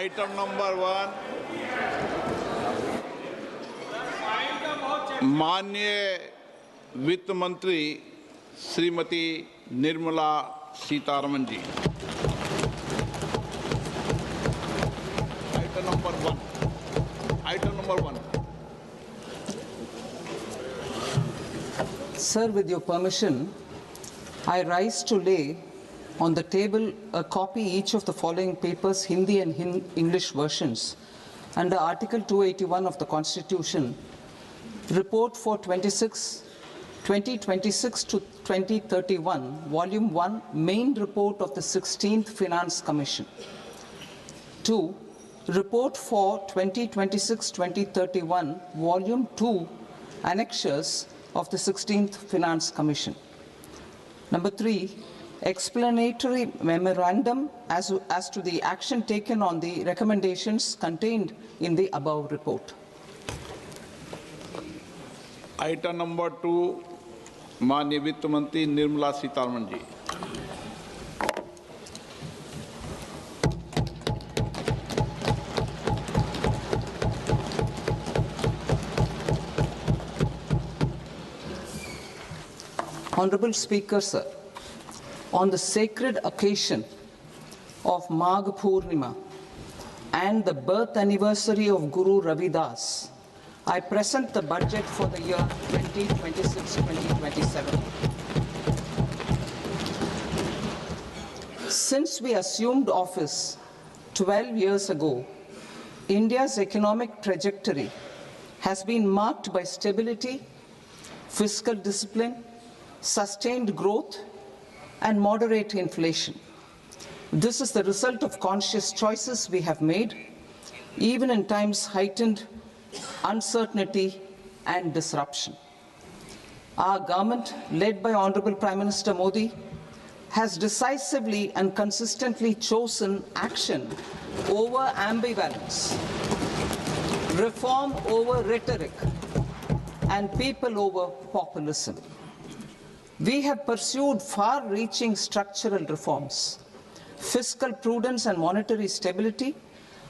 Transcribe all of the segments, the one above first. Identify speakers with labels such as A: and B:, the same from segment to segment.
A: Item number 1, माननीय वित्त मंत्री श्रीमती निर्मला सीतारमन जी। Item number 1. Item number 1.
B: Sir, with your permission, I rise to lay on the table a copy each of the following papers, Hindi and English versions, under Article 281 of the Constitution, Report for 2026 to 2031, Volume 1, Main Report of the 16th Finance Commission. 2. Report for 2026-2031, Volume 2, Annexures of the 16th Finance Commission. Number 3, explanatory memorandum as to the action taken on the recommendations contained in the above report.
A: Item number 2, माननीय वित्त मंत्री निर्मला सीतारमन जी।
B: Honorable Speaker, sir, on the sacred occasion of Magh Purnima and the birth anniversary of Guru Ravidas, I present the budget for the year 2026-2027. Since we assumed office 12 years ago, India's economic trajectory has been marked by stability, fiscal discipline, sustained growth, and moderate inflation. This is the result of conscious choices we have made, even in times heightened uncertainty and disruption. Our government, led by Honorable Prime Minister Modi, has decisively and consistently chosen action over ambivalence, reform over rhetoric, and people over populism. We have pursued far-reaching structural reforms, fiscal prudence and monetary stability,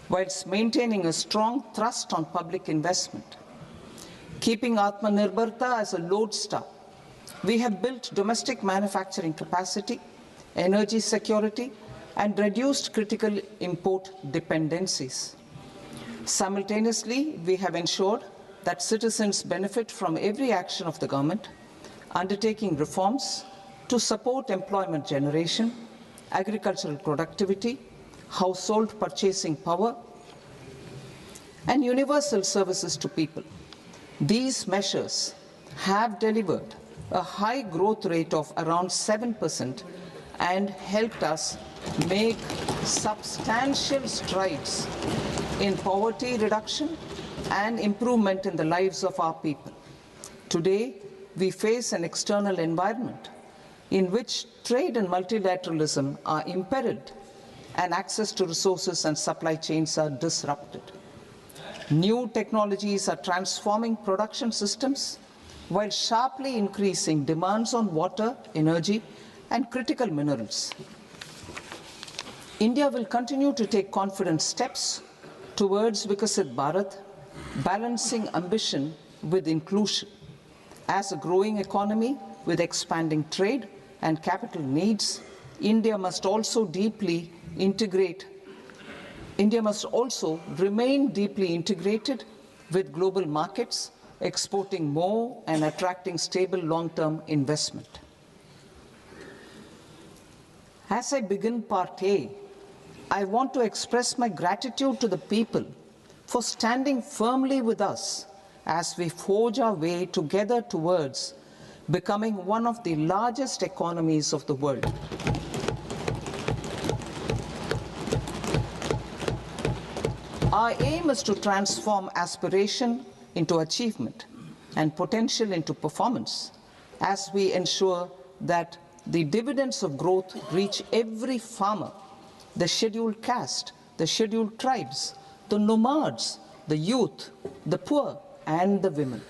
B: whilst maintaining a strong thrust on public investment. Keeping Atmanirbharta as a lodestar, we have built domestic manufacturing capacity, energy security, and reduced critical import dependencies. Simultaneously, we have ensured that citizens benefit from every action of the government, undertaking reforms to support employment generation, agricultural productivity, household purchasing power, and universal services to people. These measures have delivered a high growth rate of around 7% and helped us make substantial strides in poverty reduction and improvement in the lives of our people. Today, we face an external environment in which trade and multilateralism are imperiled and access to resources and supply chains are disrupted. New technologies are transforming production systems while sharply increasing demands on water, energy, and critical minerals. India will continue to take confident steps towards Vikasit Bharat, balancing ambition with inclusion. As a growing economy with expanding trade and capital needs, India must also remain deeply integrated with global markets, exporting more and attracting stable long-term investment. As I begin Part A, I want to express my gratitude to the people for standing firmly with us as we forge our way together towards becoming one of the largest economies of the world. Our aim is to transform aspiration into achievement and potential into performance as we ensure that the dividends of growth reach every farmer, the scheduled caste, the scheduled tribes, the nomads, the youth, the poor, and the women.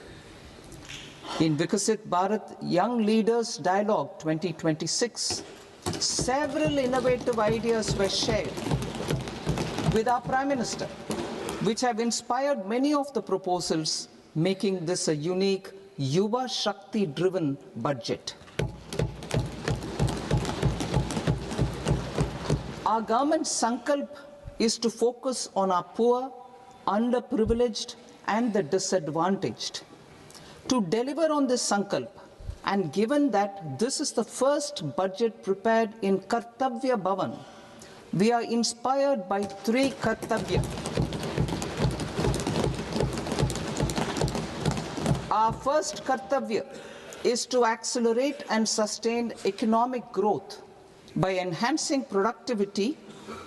B: In Vikasit Bharat Young Leaders Dialogue 2026, several innovative ideas were shared, with our Prime Minister, which have inspired many of the proposals, making this a unique Yuva Shakti-driven budget. Our government's sankalp is to focus on our poor, underprivileged, and the disadvantaged. To deliver on this sankalp, and given that this is the first budget prepared in Kartavya Bhavan, we are inspired by three Kartavya. Our first Kartavya is to accelerate and sustain economic growth by enhancing productivity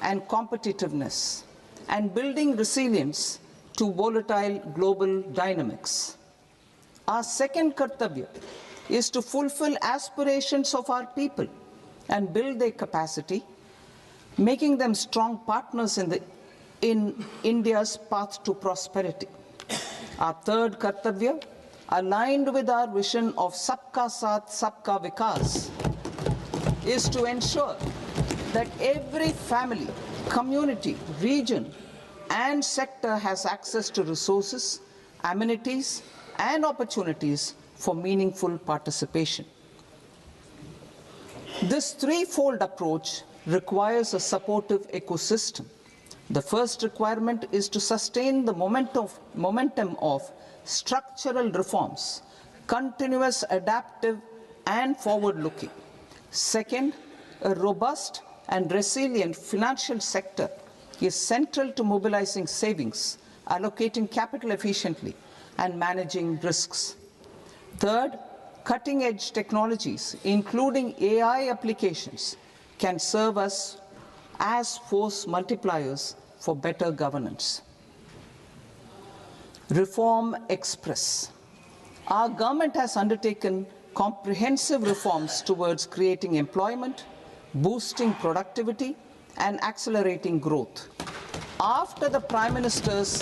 B: and competitiveness and building resilience to volatile global dynamics. Our second Kartavya is to fulfill aspirations of our people and build their capacity, making them strong partners in India's path to prosperity. Our third Kartavya, aligned with our vision of Sabka Saath, Sabka Vikas, is to ensure that every family, community, region, and sector has access to resources, amenities, and opportunities for meaningful participation. This threefold approach requires a supportive ecosystem. The first requirement is to sustain the momentum of structural reforms, continuous, adaptive, and forward-looking. Second, a robust and resilient financial sector is central to mobilizing savings, allocating capital efficiently, and managing risks. Third, cutting-edge technologies, including AI applications, can serve us as force multipliers for better governance. Reform Express. Our government has undertaken comprehensive reforms towards creating employment, boosting productivity, and accelerating growth. After the Prime Minister's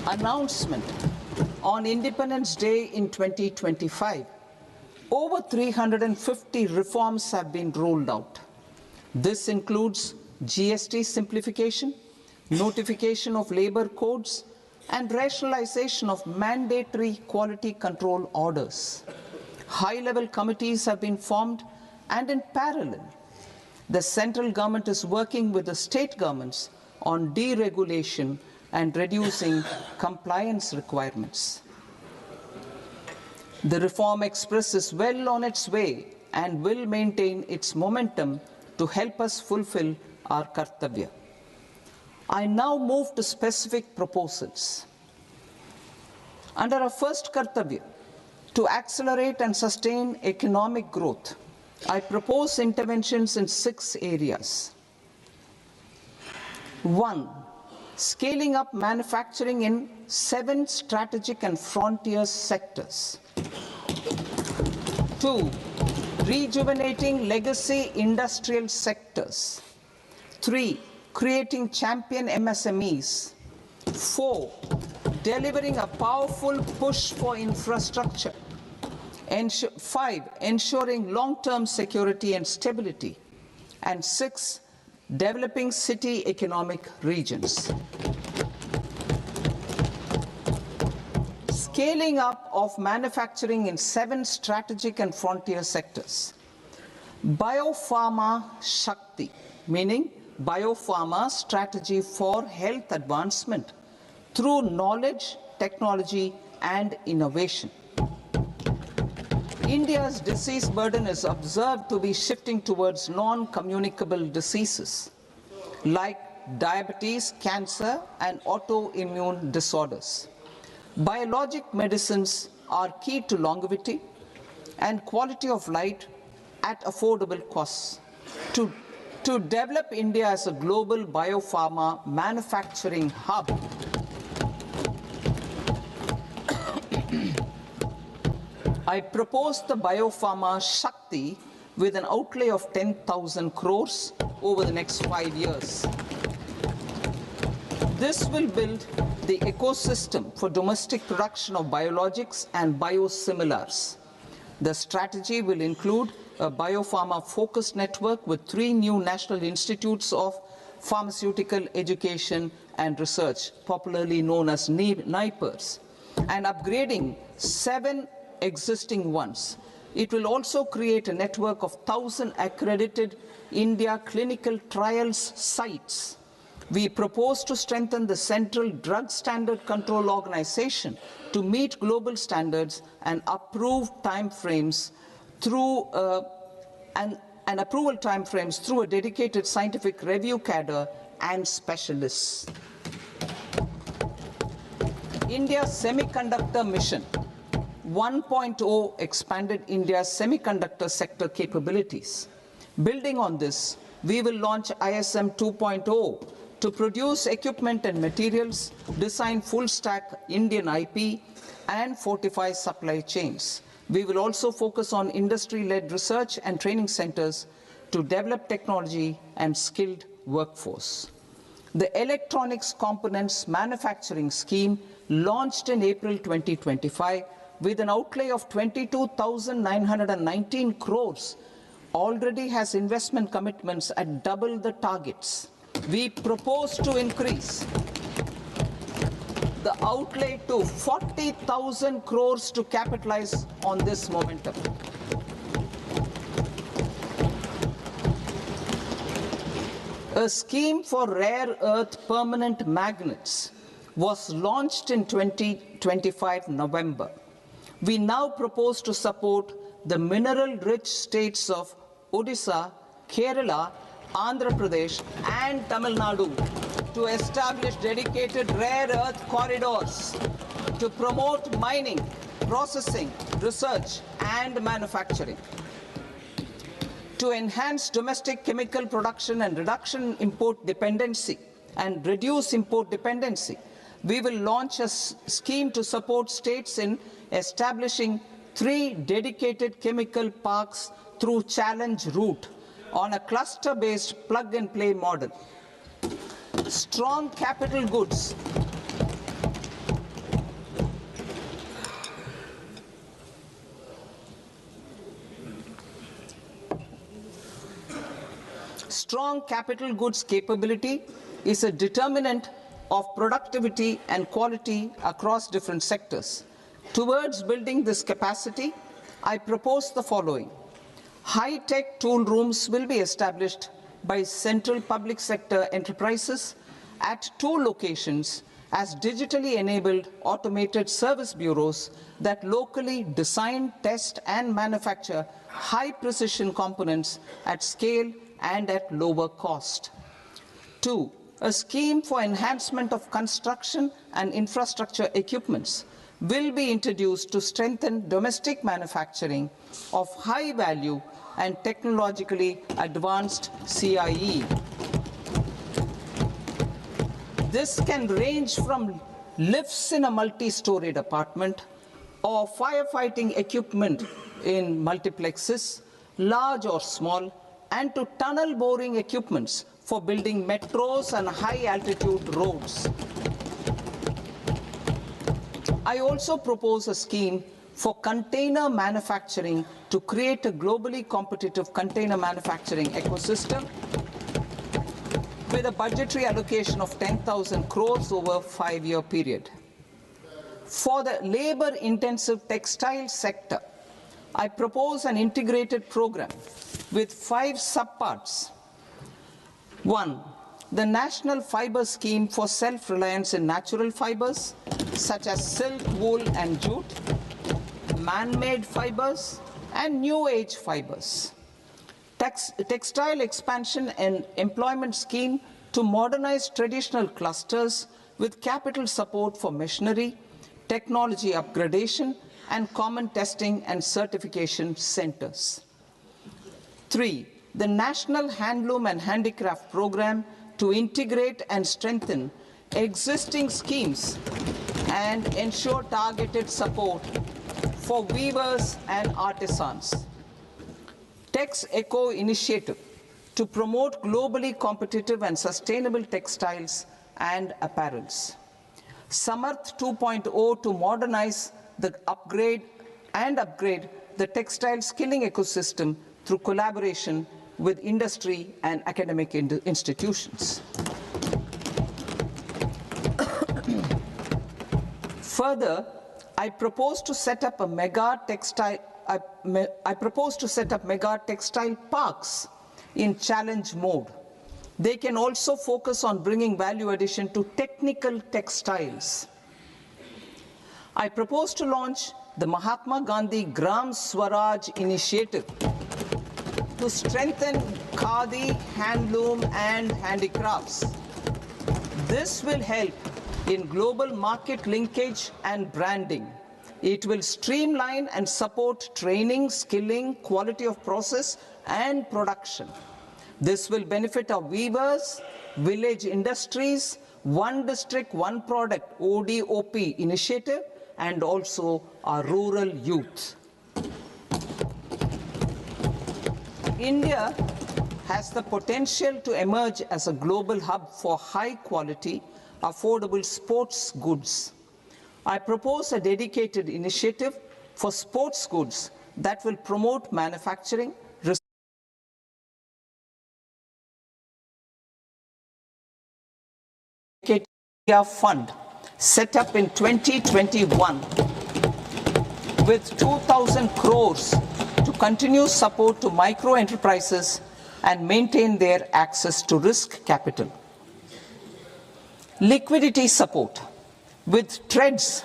B: announcement on Independence Day in 2025, over 350 reforms have been rolled out. This includes GST simplification, notification of labor codes, and rationalization of mandatory quality control orders. High-level committees have been formed, and in parallel, the central government is working with the state governments on deregulation and reducing compliance requirements. The Reform Express is well on its way and will maintain its momentum to help us fulfill our Kartavya. I now move to specific proposals. Under our first Kartavya, to accelerate and sustain economic growth, I propose interventions in 6 areas. 1. Scaling up manufacturing in 7 strategic and frontier sectors. 2. Rejuvenating legacy industrial sectors. 3. Creating champion MSMEs. 4. Delivering a powerful push for infrastructure. 5. Ensuring long-term security and stability. And 6. Developing city economic regions. Scaling up of manufacturing in 7 strategic and frontier sectors. Biopharma Shakti, meaning biopharma strategy for health advancement through knowledge, technology, and innovation. India's disease burden is observed to be shifting towards non-communicable diseases like diabetes, cancer, and autoimmune disorders. Biologic medicines are key to longevity and quality of life at affordable costs. To develop India as a global biopharma manufacturing hub, I propose the Biopharma Shakti with an outlay of 10,000 crores over the next 5 years. This will build the ecosystem for domestic production of biologics and biosimilars. The strategy will include a biopharma-focused network with 3 new national institutes of pharmaceutical education and research, popularly known as NIPERS, and upgrading 7 existing ones. It will also create a network of 1,000 accredited India clinical trials sites. We propose to strengthen the Central Drug Standard Control Organization to meet global standards and approve timeframes through and approval timeframes through a dedicated scientific review cadre and specialists. India's semiconductor mission 1.0 expanded India's semiconductor sector capabilities. Building on this, we will launch ISM 2.0 to produce equipment and materials, design full-stack Indian IP, and fortify supply chains. We will also focus on industry-led research and training centers to develop technology and skilled workforce. The Electronics Components Manufacturing Scheme, launched in April 2025 with an outlay of 22,919 crores, already has investment commitments at double the targets. We propose to increase the outlay to 40,000 crores to capitalize on this momentum. A scheme for rare earth permanent magnets was launched in 2025 November. We now propose to support the mineral-rich states of Odisha, Kerala, Andhra Pradesh, and Tamil Nadu to establish dedicated rare earth corridors to promote mining, processing, research, and manufacturing. To enhance domestic chemical production and reduction import dependency and reduce import dependency, we will launch a scheme to support states in establishing 3 dedicated chemical parks through challenge route on a cluster-based plug-and-play model. Strong capital goods. Strong capital goods capability is a determinant of productivity and quality across different sectors. Towards building this capacity, I propose the following. High-tech tool rooms will be established by central public sector enterprises at 2 locations as digitally enabled automated service bureaus that locally design, test, and manufacture high-precision components at scale and at lower cost. 2. A scheme for enhancement of construction and infrastructure equipments will be introduced to strengthen domestic manufacturing of high-value and technologically advanced CIE. This can range from lifts in a multi-storied apartment or firefighting equipment in multiplexes, large or small, and to tunnel boring equipments for building metros and high-altitude roads. I also propose a scheme for container manufacturing to create a globally competitive container manufacturing ecosystem with a budgetary allocation of 10,000 crores over a 5-year period. For the labor-intensive textile sector, I propose an integrated program with 5 subparts. 1. The National Fiber Scheme for self-reliance in natural fibers, such as silk, wool, and jute, man-made fibers, and new-age fibers. Textile expansion and employment scheme to modernize traditional clusters with capital support for machinery, technology upgradation, and common testing and certification centers. 3. The National Handloom and Handicraft Program to integrate and strengthen existing schemes and ensure targeted support for weavers and artisans. Tex Eco Initiative to promote globally competitive and sustainable textiles and apparels. Samarth 2.0 to modernize the upgrade the textile skilling ecosystem through collaboration with industry and academic institutions. Further, I propose to set up mega textile parks in challenge mode. They can also focus on bringing value addition to technical textiles. I propose to launch the Mahatma Gandhi Gram Swaraj initiative to strengthen khadi, handloom, and handicrafts. This will help in global market linkage and branding. It will streamline and support training, skilling, quality of process, and production. This will benefit our weavers, village industries, one district, one product, ODOP initiative, and also our rural youth. India has the potential to emerge as a global hub for high quality, affordable sports goods. I propose a dedicated initiative for sports goods that will promote manufacturing, India Fund set up in 2021 with 2,000 crores to continue support to micro enterprises and maintain their access to risk capital. Liquidity support. With TREDS,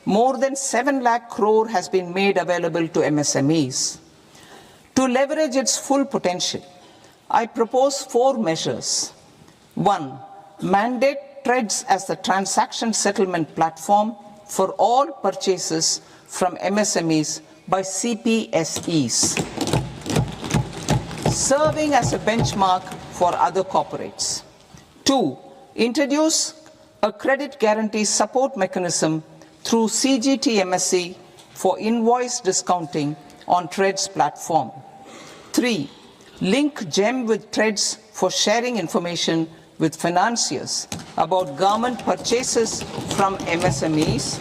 B: more than 7 lakh crore has been made available to MSMEs. To leverage its full potential, I propose 4 measures. 1. Mandate TREDS as the transaction settlement platform for all purchases from MSMEs by CPSEs, serving as a benchmark for other corporates. 2. Introduce a credit guarantee support mechanism through CGTMSE for invoice discounting on TREDS platform. 3. Link GEM with TREDS for sharing information with financiers about government purchases from MSMEs,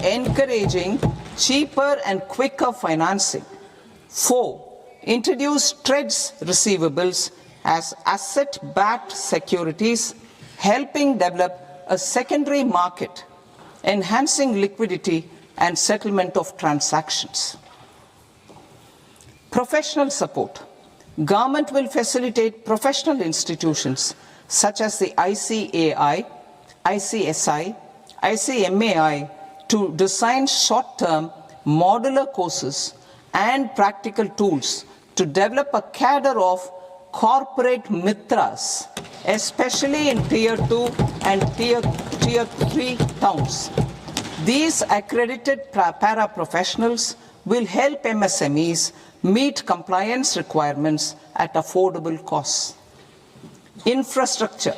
B: encouraging cheaper and quicker financing. 4. Introduce TREDS receivables as asset-backed securities, helping develop a secondary market, enhancing liquidity and settlement of transactions. Professional support. Government will facilitate professional institutions such as the ICAI, ICSI, ICMAI to design short-term modular courses and practical tools to develop a cadre of corporate mitras, especially in Tier 2 and Tier 3 towns. These accredited para-professionals will help MSMEs meet compliance requirements at affordable costs. Infrastructure.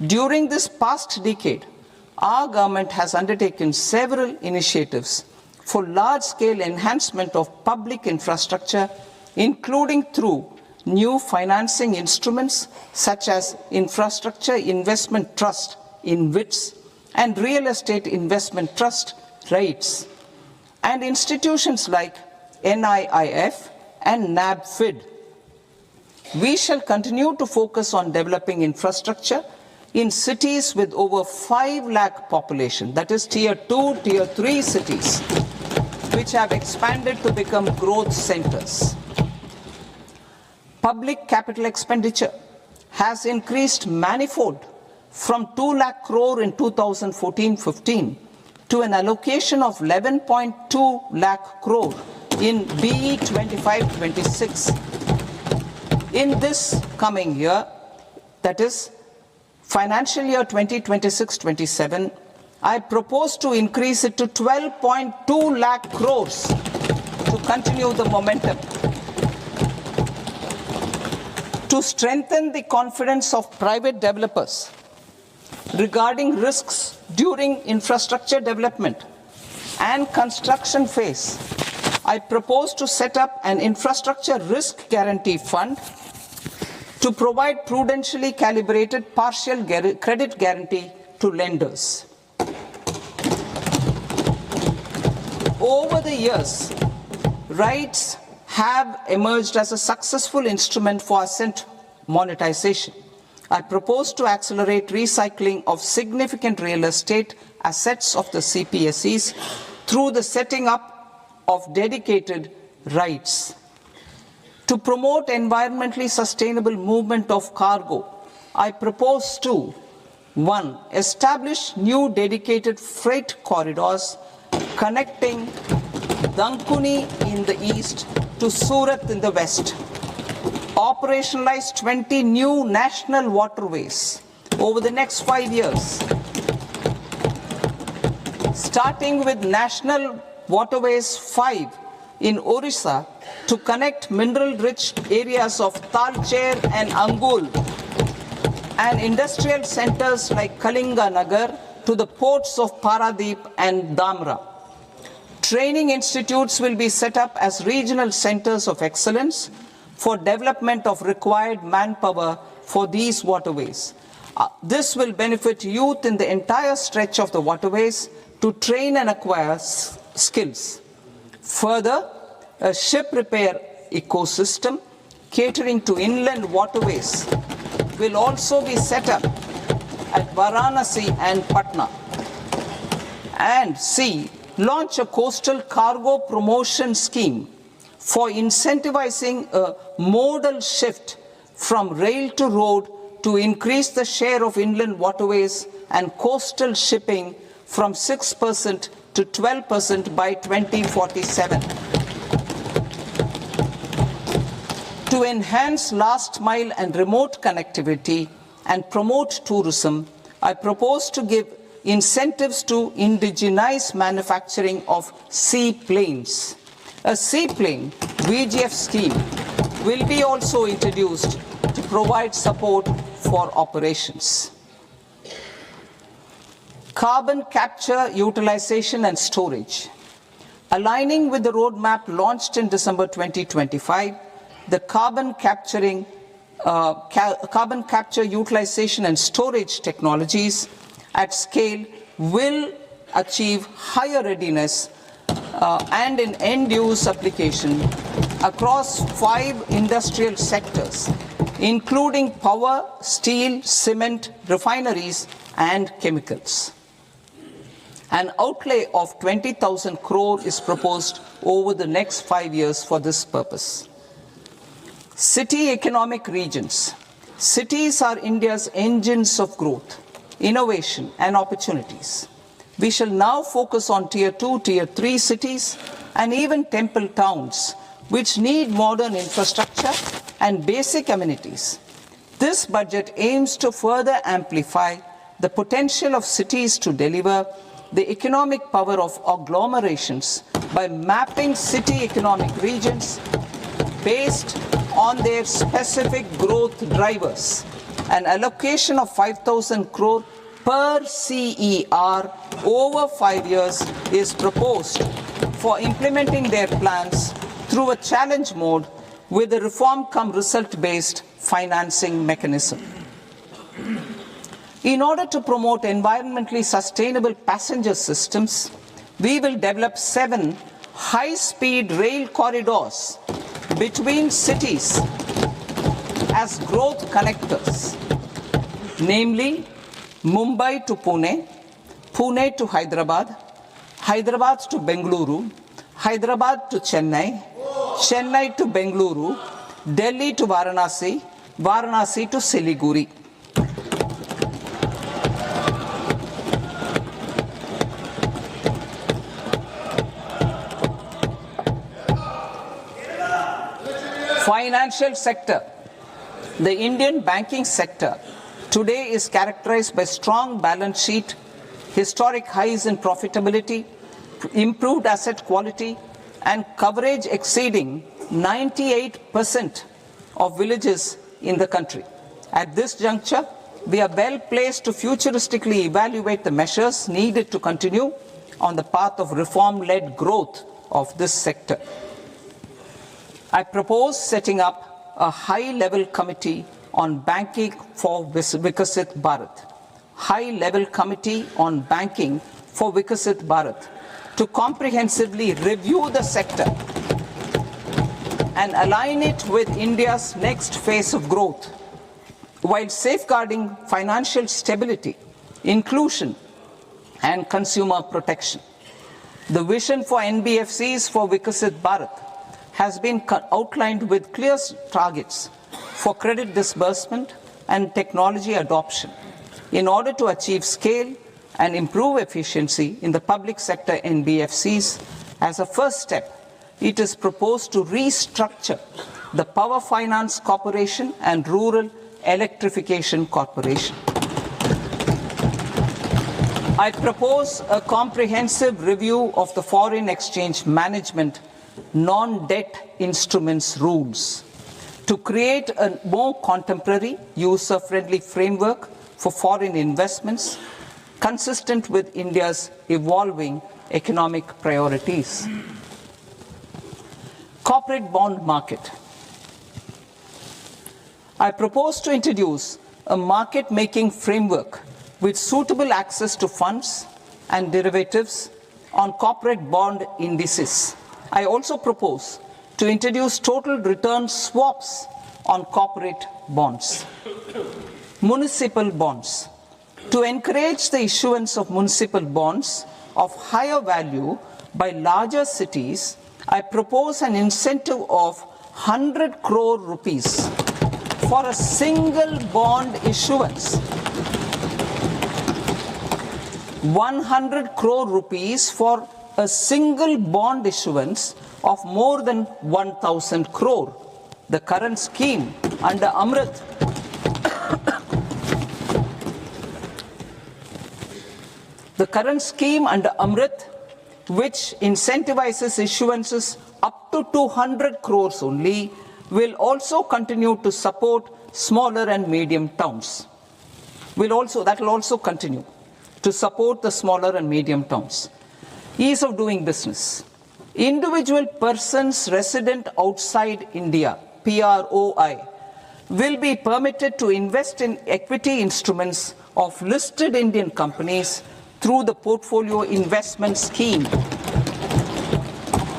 B: During this past decade, our government has undertaken several initiatives for large-scale enhancement of public infrastructure, including through new financing instruments such as Infrastructure Investment Trust (InvITs) and Real Estate Investment Trust (REITs), and institutions like NIIF and NABFID. We shall continue to focus on developing infrastructure in cities with over 5 lakh population, that is Tier 2, Tier 3 cities, which have expanded to become growth centers. Public capital expenditure has increased manifold from 2 lakh crore in 2014-15 to an allocation of 11.2 lakh crore in BE 25-26. In this coming year, that is financial year 2026-27, I propose to increase it to 12.2 lakh crores to continue the momentum. To strengthen the confidence of private developers regarding risks during infrastructure development and construction phase, I propose to set up an infrastructure risk guarantee fund to provide prudentially calibrated partial credit guarantee to lenders. Over the years, rights have emerged as a successful instrument for asset monetization. I propose to accelerate recycling of significant real estate assets of the CPSEs through the setting up of dedicated rights. To promote environmentally sustainable movement of cargo, I propose to 1. Establish new dedicated freight corridors connecting Dankuni in the east to Surat in the west. Operationalize 20 new national waterways over the next 5 years, starting with National Waterways 5 in Orissa to connect mineral-rich areas of Talcher and Angul and industrial centers like Kalinga Nagar to the ports of Paradeep and Dhamra. Training institutes will be set up as regional centers of excellence for development of required manpower for these waterways. This will benefit youth in the entire stretch of the waterways to train and acquire skills. Further, a ship repair ecosystem catering to inland waterways will also be set up at Varanasi and Patna. And C, launch a coastal cargo promotion scheme for incentivizing a modal shift from rail to road to increase the share of inland waterways and coastal shipping from 6% to 12% by 2047. To enhance last mile and remote connectivity and promote tourism, I propose to give incentives to indigenize manufacturing of seaplanes. A seaplane VGF scheme will be also introduced to provide support for operations. Carbon capture, utilization and storage. Aligning with the roadmap launched in December 2025, the carbon capture, utilization and storage technologies at scale will achieve higher readiness and in end-use application across 5 industrial sectors, including power, steel, cement, refineries, and chemicals. An outlay of 20,000 crore is proposed over the next 5 years for this purpose. City economic regions. Cities are India's engines of growth, innovation, and opportunities. We shall now focus on Tier 2, Tier 3 cities, and even temple towns, which need modern infrastructure and basic amenities. This budget aims to further amplify the potential of cities to deliver the economic power of agglomerations by mapping city economic regions based on their specific growth drivers. An allocation of 5,000 crore per CER over 5 years is proposed for implementing their plans through a challenge mode with a reform-cum-result-based financing mechanism. In order to promote environmentally sustainable passenger systems, we will develop 7 high-speed rail corridors between cities as growth connectors, namely Mumbai to Pune, Pune to Hyderabad, Hyderabad to Bengaluru, Hyderabad to Chennai, Chennai to Bengaluru, Delhi to Varanasi, Varanasi to Siliguri. Financial sector. The Indian banking sector today is characterized by strong balance sheet, historic highs in profitability, improved asset quality, and coverage exceeding 98% of villages in the country. At this juncture, we are well placed to futuristically evaluate the measures needed to continue on the path of reform-led growth of this sector. I propose setting up a high-level committee on banking for Vikasit Bharat. High-level committee on banking for Vikasit Bharat to comprehensively review the sector and align it with India's next phase of growth, while safeguarding financial stability, inclusion, and consumer protection. The vision for NBFCs for Vikasit Bharat has been outlined with clear targets for credit disbursement and technology adoption in order to achieve scale and improve efficiency in the public sector NBFCs. As a first step, it is proposed to restructure the Power Finance Corporation and Rural Electrification Corporation. I propose a comprehensive review of the foreign exchange management non-debt instruments rules to create a more contemporary, user-friendly framework for foreign investments consistent with India's evolving economic priorities. Corporate bond market. I propose to introduce a market-making framework with suitable access to funds and derivatives on corporate bond indices. I also propose to introduce total return swaps on corporate bonds. Municipal bonds. To encourage the issuance of municipal bonds of higher value by larger cities, I propose an incentive of 100 crore rupees for a single bond issuance. 100 crore rupees for a single bond issuance of more than 1,000 crore. The current scheme under Amrit which incentivizes issuances up to 200 crores only, will also continue to support smaller and medium towns. That will also continue to support the smaller and medium towns. Ease of doing business. Individual persons resident outside India, PROI, will be permitted to invest in equity instruments of listed Indian companies through the Portfolio Investment Scheme.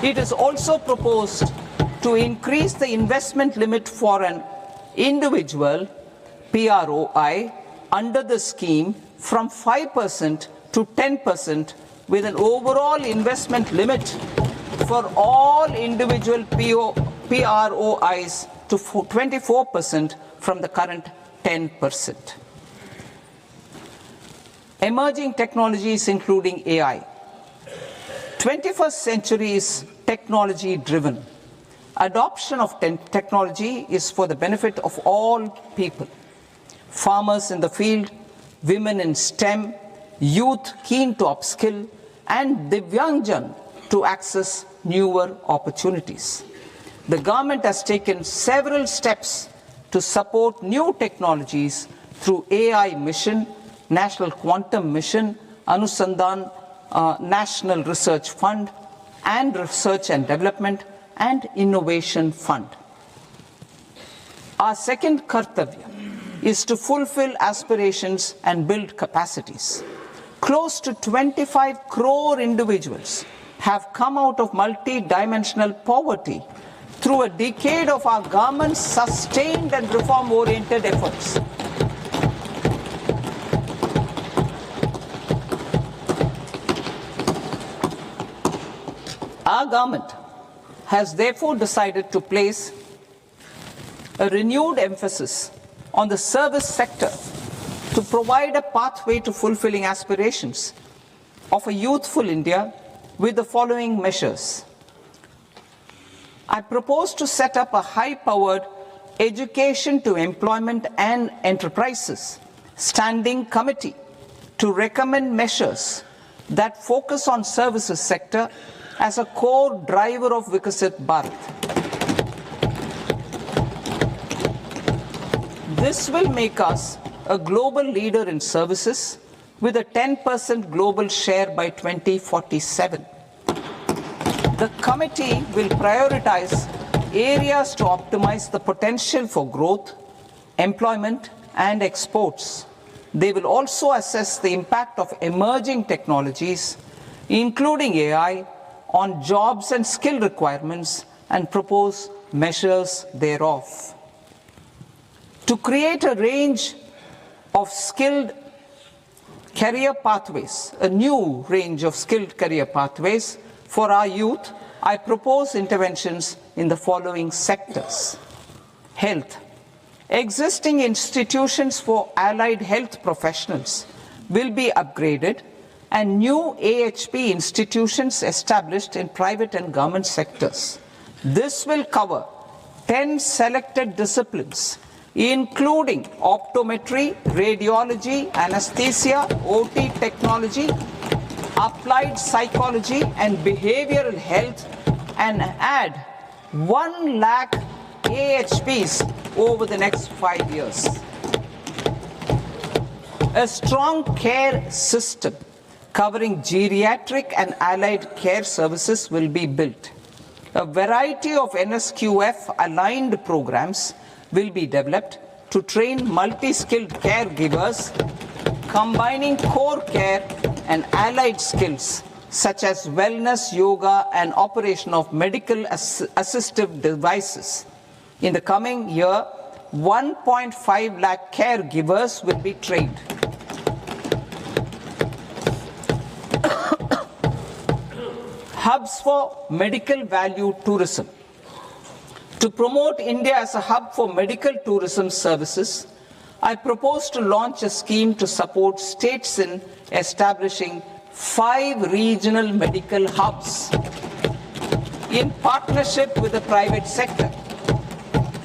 B: It is also proposed to increase the investment limit for an individual PROI under the scheme from 5% to 10%, with an overall investment limit for all individual PROIs to 24% from the current 10%. Emerging technologies including AI. 21st century is technology driven. Adoption of technology is for the benefit of all people. Farmers in the field, women in STEM, youth keen to upskill, and Divyangjan to access newer opportunities. The government has taken several steps to support new technologies through AI Mission, National Quantum Mission, Anusandhan National Research Fund, and Research and Development and Innovation Fund. Our second kartavya is to fulfill aspirations and build capacities. Close to 25 crore individuals have come out of multi-dimensional poverty through a decade of our government's sustained and reform-oriented efforts. Our government has therefore decided to place a renewed emphasis on the service sector to provide a pathway to fulfilling aspirations of a youthful India with the following measures. I propose to set up a high-powered education to employment and enterprises standing committee to recommend measures that focus on services sector as a core driver of Vikasit Bharat. This will make us a global leader in services with a 10% global share by 2047. The committee will prioritize areas to optimize the potential for growth, employment, and exports. They will also assess the impact of emerging technologies, including AI, on jobs and skill requirements, and propose measures thereof. To create a range of skilled career pathways, a new range of skilled career pathways for our youth, I propose interventions in the following sectors. Health. Existing institutions for allied health professionals will be upgraded and new AHP institutions established in private and government sectors. This will cover 10 selected disciplines, including optometry, radiology, anesthesia, OT technology, applied psychology and behavioral health, and add 1 lakh AHPs over the next 5 years. A strong care system covering geriatric and allied care services will be built. A variety of NSQF aligned programs will be developed to train multi-skilled caregivers, combining core care and allied skills such as wellness, yoga, and operation of medical assistive devices. In the coming year, 1.5 lakh caregivers will be trained. Hubs for medical value tourism. To promote India as a hub for medical tourism services, I propose to launch a scheme to support states in establishing 5 regional medical hubs in partnership with the private sector.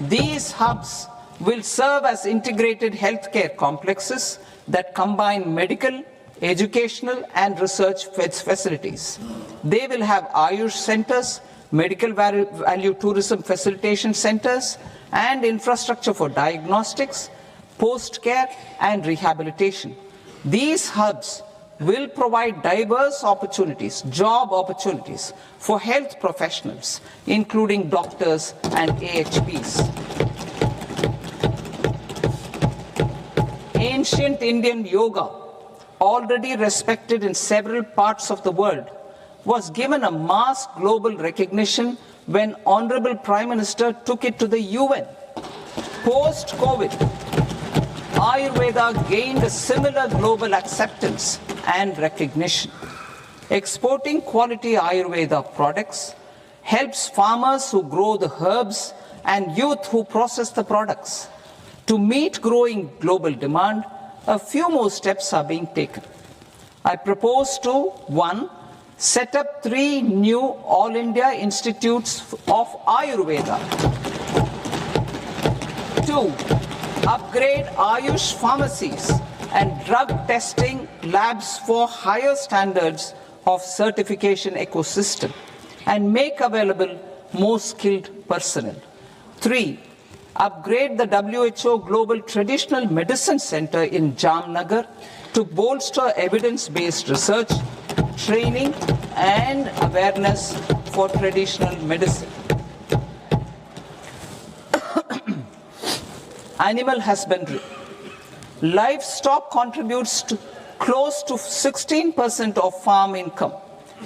B: These hubs will serve as integrated healthcare complexes that combine medical, educational, and research facilities. They will have Ayush centers, medical value tourism facilitation centers, and infrastructure for diagnostics, post-care, and rehabilitation. These hubs will provide diverse opportunities, job opportunities for health professionals, including doctors and AHPs. Ancient Indian yoga, already respected in several parts of the world, was given a mass global recognition when Honorable Prime Minister took it to the UN. Post-COVID, Ayurveda gained a similar global acceptance and recognition. Exporting quality Ayurveda products helps farmers who grow the herbs and youth who process the products. To meet growing global demand, a few more steps are being taken. I propose to 1. Set up 3 new All India Institutes of Ayurveda. 2. Upgrade Ayush pharmacies and drug testing labs for higher standards of certification ecosystem and make available more skilled personnel. 3. Upgrade the WHO Global Traditional Medicine Center in Jamnagar to bolster evidence-based research, training, and awareness for traditional medicine. Animal husbandry. Livestock contributes to close to 16% of farm income,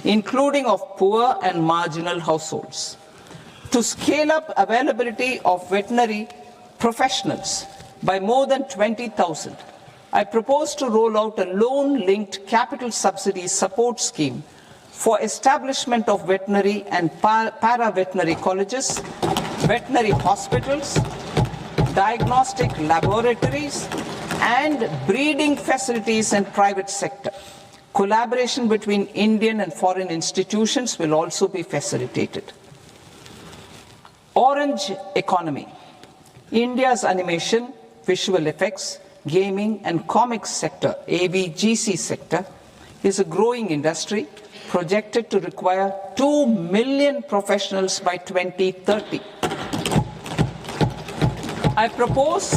B: including of poor and marginal households. To scale up availability of veterinary professionals by more than 20,000, I propose to roll out a loan-linked capital subsidy support scheme for establishment of veterinary and para-veterinary colleges, veterinary hospitals, diagnostic laboratories, and breeding facilities in private sector. Collaboration between Indian and foreign institutions will also be facilitated. Orange economy. India's animation, visual effects, gaming and comics sector, AVGC sector, is a growing industry projected to require 2 million professionals by 2030. I propose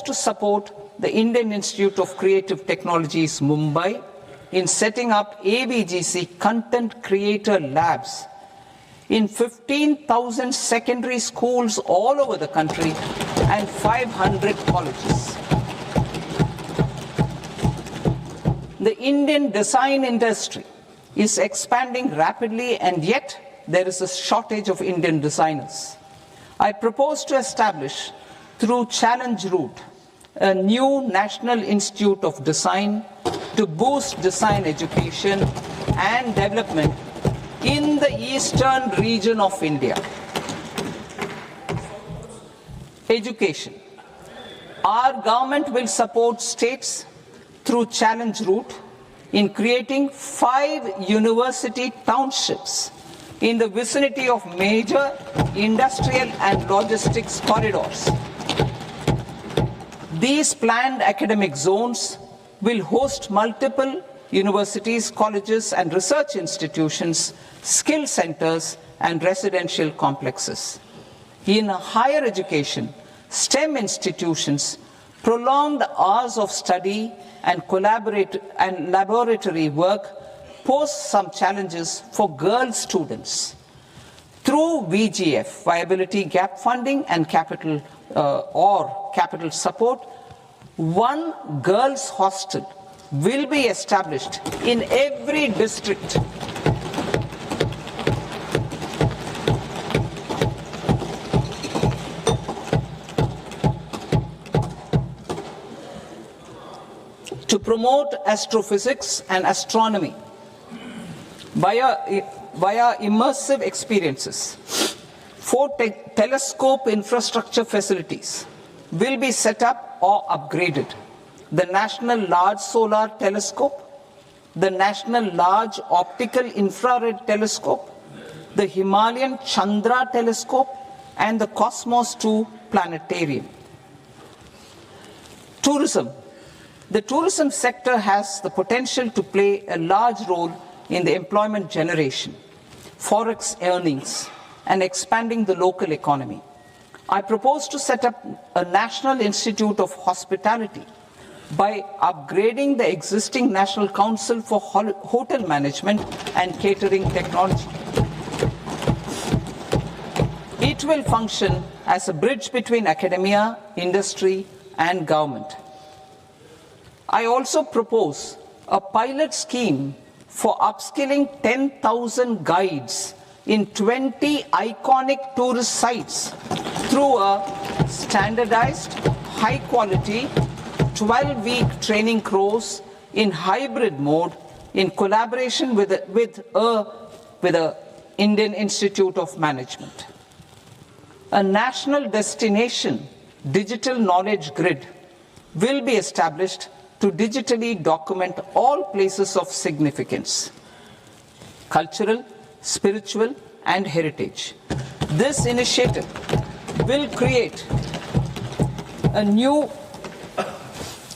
B: to support the Indian Institute of Creative Technologies, Mumbai, in setting up AVGC content creator labs in 15,000 secondary schools all over the country and 500 colleges. The Indian design industry is expanding rapidly, and yet there is a shortage of Indian designers. I propose to establish, through Challenge Route, a new National Institute of Design to boost design education and development in the eastern region of India. Education. Our government will support states through Challenge Route in creating 5 university townships in the vicinity of major industrial and logistics corridors. These planned academic zones will host multiple universities, colleges, and research institutions, skill centers, and residential complexes. In higher education, STEM institutions, prolonged hours of study and laboratory work pose some challenges for girl students. Through VGF, Viability Gap Funding and capital support, one girls' hostel will be established in every district. To promote astrophysics and astronomy via immersive experiences. 4 telescope infrastructure facilities will be set up or upgraded. The National Large Solar Telescope, the National Large Optical Infrared Telescope, the Himalayan Chandra Telescope, and the Cosmos 2 Planetarium. Tourism. The tourism sector has the potential to play a large role in the employment generation, forex earnings, and expanding the local economy. I propose to set up a National Institute of Hospitality by upgrading the existing National Council for Hotel Management and Catering Technology. It will function as a bridge between academia, industry, and government. I also propose a pilot scheme for upskilling 10,000 guides in 20 iconic tourist sites through a standardized, high-quality, 12-week training course in hybrid mode in collaboration with the Indian Institute of Management. A national destination digital knowledge grid will be established to digitally document all places of significance, cultural, spiritual, and heritage. This initiative will create a new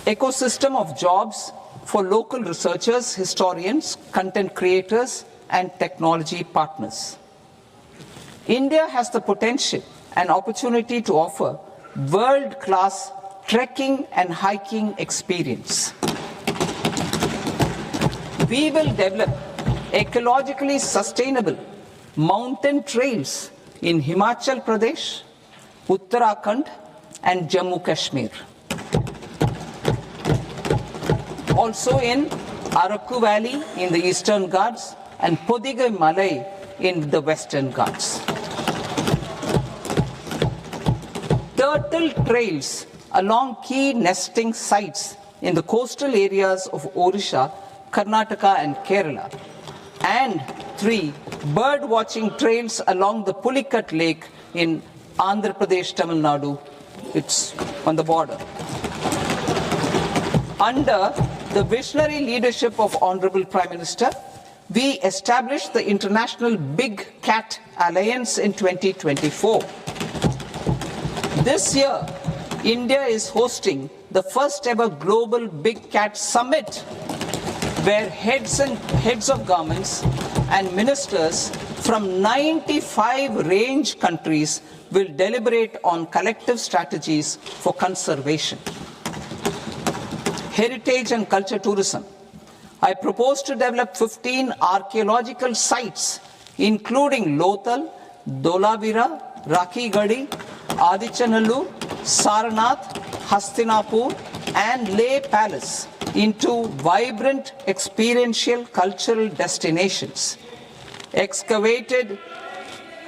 B: ecosystem of jobs for local researchers, historians, content creators, and technology partners. India has the potential and opportunity to offer world-class trekking and hiking experience. We will develop ecologically sustainable mountain trails in Himachal Pradesh, Uttarakhand, and Jammu Kashmir. Also in Araku Valley in the Eastern Ghats and Podigai Malai in the Western Ghats. Turtle trails along key nesting sites in the coastal areas of Odisha, Karnataka, and Kerala. And 3 bird watching trails along the Pulikat Lake in Andhra Pradesh, Tamil Nadu. It's on the border. Under the visionary leadership of Honorable Prime Minister, we established the International Big Cat Alliance in 2024. This year, India is hosting the first ever Global Big Cat Summit, where heads of governments and ministers from 95 range countries will deliberate on collective strategies for conservation. Heritage and culture tourism. I propose to develop 15 archaeological sites, including Lothal, Dholavira, Rakhi Gadi, Adichanallur, Sarnath, Hastinapur, and Leh Palace into vibrant experiential cultural destinations. Excavated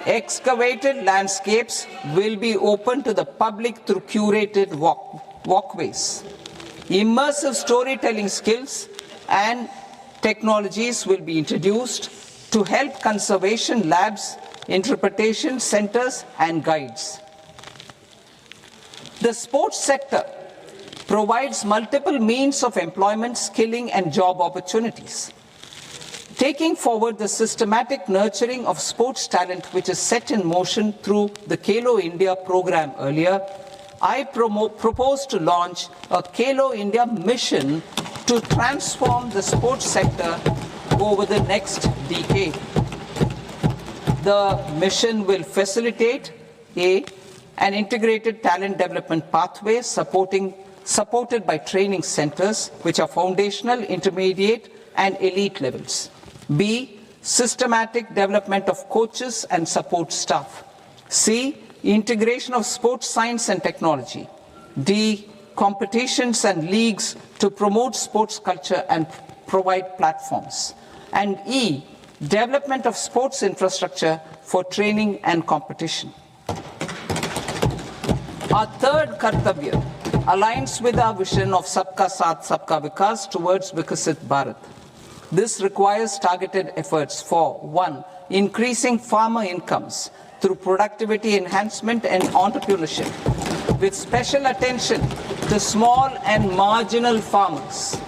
B: excavated landscapes will be open to the public through curated walkways. Immersive storytelling skills and technologies will be introduced to help conservation labs, interpretation centers, and guides. The sports sector provides multiple means of employment, skilling, and job opportunities. Taking forward the systematic nurturing of sports talent which is set in motion through the Khelo India program earlier, I propose to launch a Khelo India mission to transform the sports sector over the next decade. The mission will facilitate an integrated talent development pathway supported by training centers which are foundational, intermediate, and elite levels. B, systematic development of coaches and support staff. C, integration of sports science and technology. D, competitions and leagues to promote sports culture and provide platforms. And E, development of sports infrastructure for training and competition. Our third Kartavya aligns with our vision of Sabka Saath, Sabka Vikas towards Vikasit Bharat. This requires targeted efforts for 1. Increasing farmer incomes through productivity enhancement and entrepreneurship, with special attention to small and marginal farmers.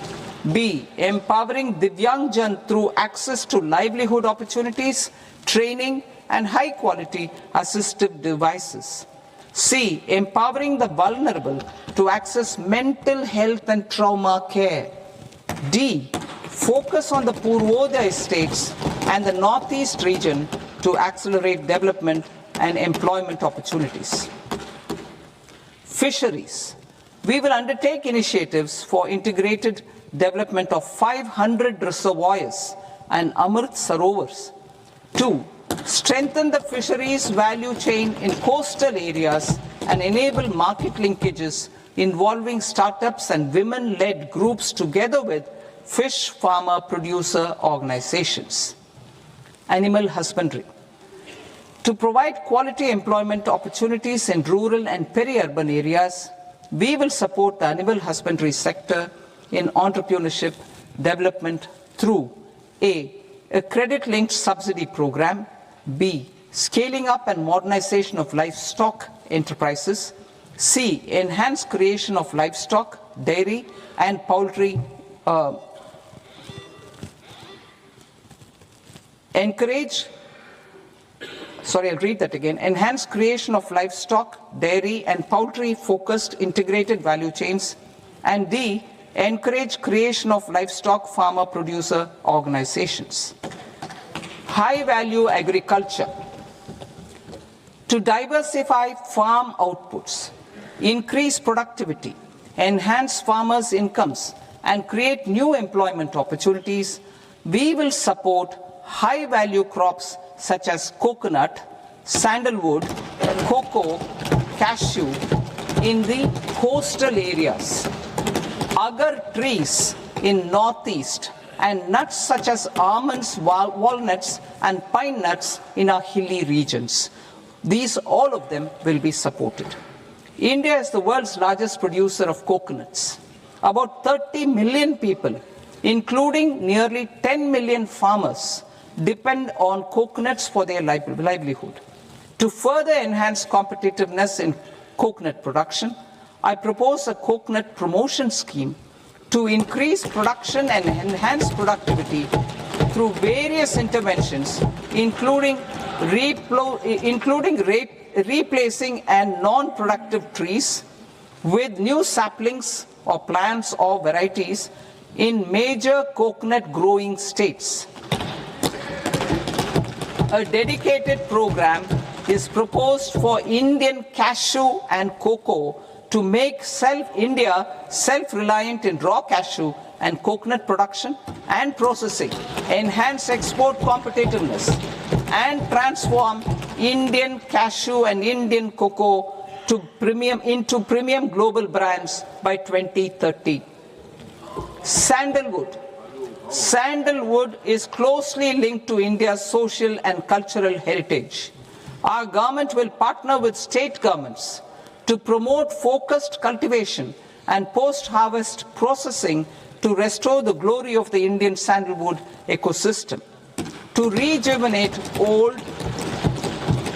B: B. Empowering Divyangjan through access to livelihood opportunities, training, and high-quality assistive devices. C. Empowering the vulnerable to access mental health and trauma care. D. Focus on the Purvodaya states and the Northeast region to accelerate development and employment opportunities. Fisheries. We will undertake initiatives for integrated development of 500 reservoirs and Amrit Sarovars. 2. Strengthen the fisheries value chain in coastal areas and enable market linkages involving startups and women-led groups together with fish farmer producer organizations. Animal husbandry. To provide quality employment opportunities in rural and peri-urban areas, we will support the animal husbandry sector in entrepreneurship development through A. A credit-linked subsidy program. B. Scaling up and modernization of livestock enterprises. C. Enhanced creation of livestock, dairy, and poultry. Enhanced creation of livestock, dairy, and poultry-focused integrated value chains. And D. Encourage creation of livestock farmer-producer organizations. High-value agriculture. To diversify farm outputs, increase productivity, enhance farmers' incomes, and create new employment opportunities, we will support high-value crops such as coconut, sandalwood, cocoa, cashew in the coastal areas, agar trees in Northeast, and nuts such as almonds, walnuts, and pine nuts in our hilly regions. All of them will be supported. India is the world's largest producer of coconuts. About 30 million people, including nearly 10 million farmers, depend on coconuts for their livelihood. To further enhance competitiveness in coconut production, I propose a coconut promotion scheme to increase production and enhance productivity through various interventions, including replacing and non-productive trees with new saplings or plants or varieties in major coconut growing states. A dedicated program is proposed for Indian cashew and cocoa to make India self-reliant in raw cashew and coconut production and processing, enhance export competitiveness, and transform Indian cashew and Indian cocoa into premium global brands by 2030. Sandalwood. Sandalwood is closely linked to India's social and cultural heritage. Our government will partner with state governments to promote focused cultivation and post-harvest processing to restore the glory of the Indian sandalwood ecosystem, to rejuvenate old,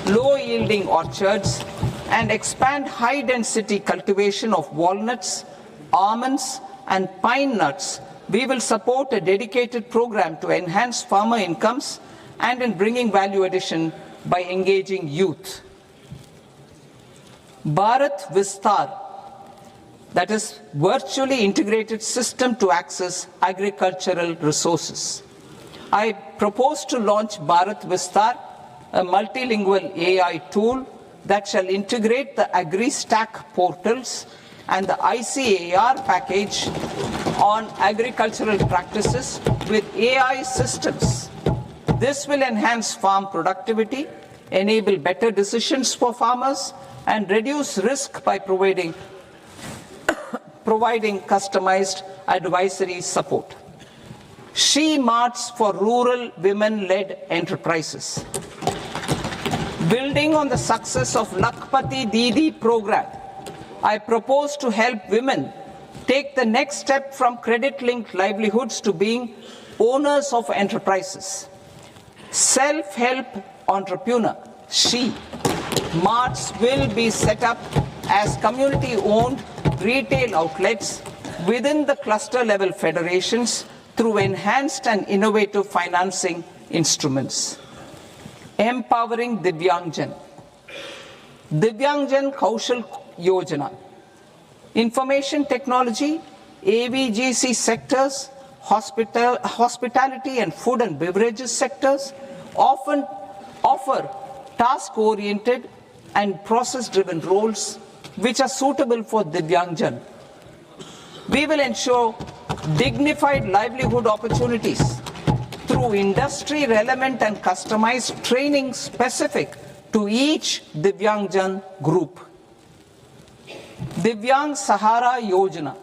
B: low-yielding orchards and expand high-density cultivation of walnuts, almonds, and pine nuts. We will support a dedicated program to enhance farmer incomes and in bringing value addition by engaging youth. Bharat Vistar, that is virtually integrated system to access agricultural resources. I propose to launch Bharat Vistar, a multilingual AI tool that shall integrate the AgriStack portals and the ICAR package on agricultural practices with AI systems. This will enhance farm productivity, enable better decisions for farmers, and reduce risk by providing customized advisory support. She Marts for rural women-led enterprises. Building on the success of Lakpati Didi program, I propose to help women take the next step from credit-linked livelihoods to being owners of enterprises. Self-help entrepreneur, She Marts will be set up as community-owned retail outlets within the cluster-level federations through enhanced and innovative financing instruments. Empowering Divyangjan. Divyangjan Kaushal Yojana. Information technology, AVGC sectors, hospitality and food and beverages sectors often offer task-oriented and process-driven roles which are suitable for Divyangjan. We will ensure dignified livelihood opportunities through industry-relevant and customized training specific to each Divyangjan group. Divyang Sahara Yojana.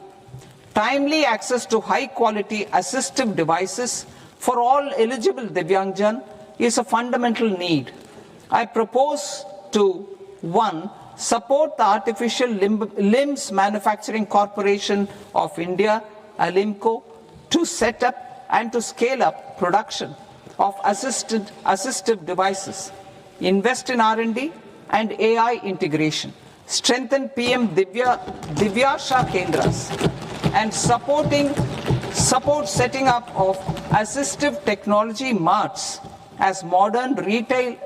B: Timely access to high-quality assistive devices for all eligible Divyangjan is a fundamental need. I propose to 1. Support the Artificial Limbs Manufacturing Corporation of India, Alimco, to set up and to scale up production of assistive devices, invest in R&D and AI integration, strengthen PM Divyasha Kendras, and support setting up of assistive technology marts as modern retail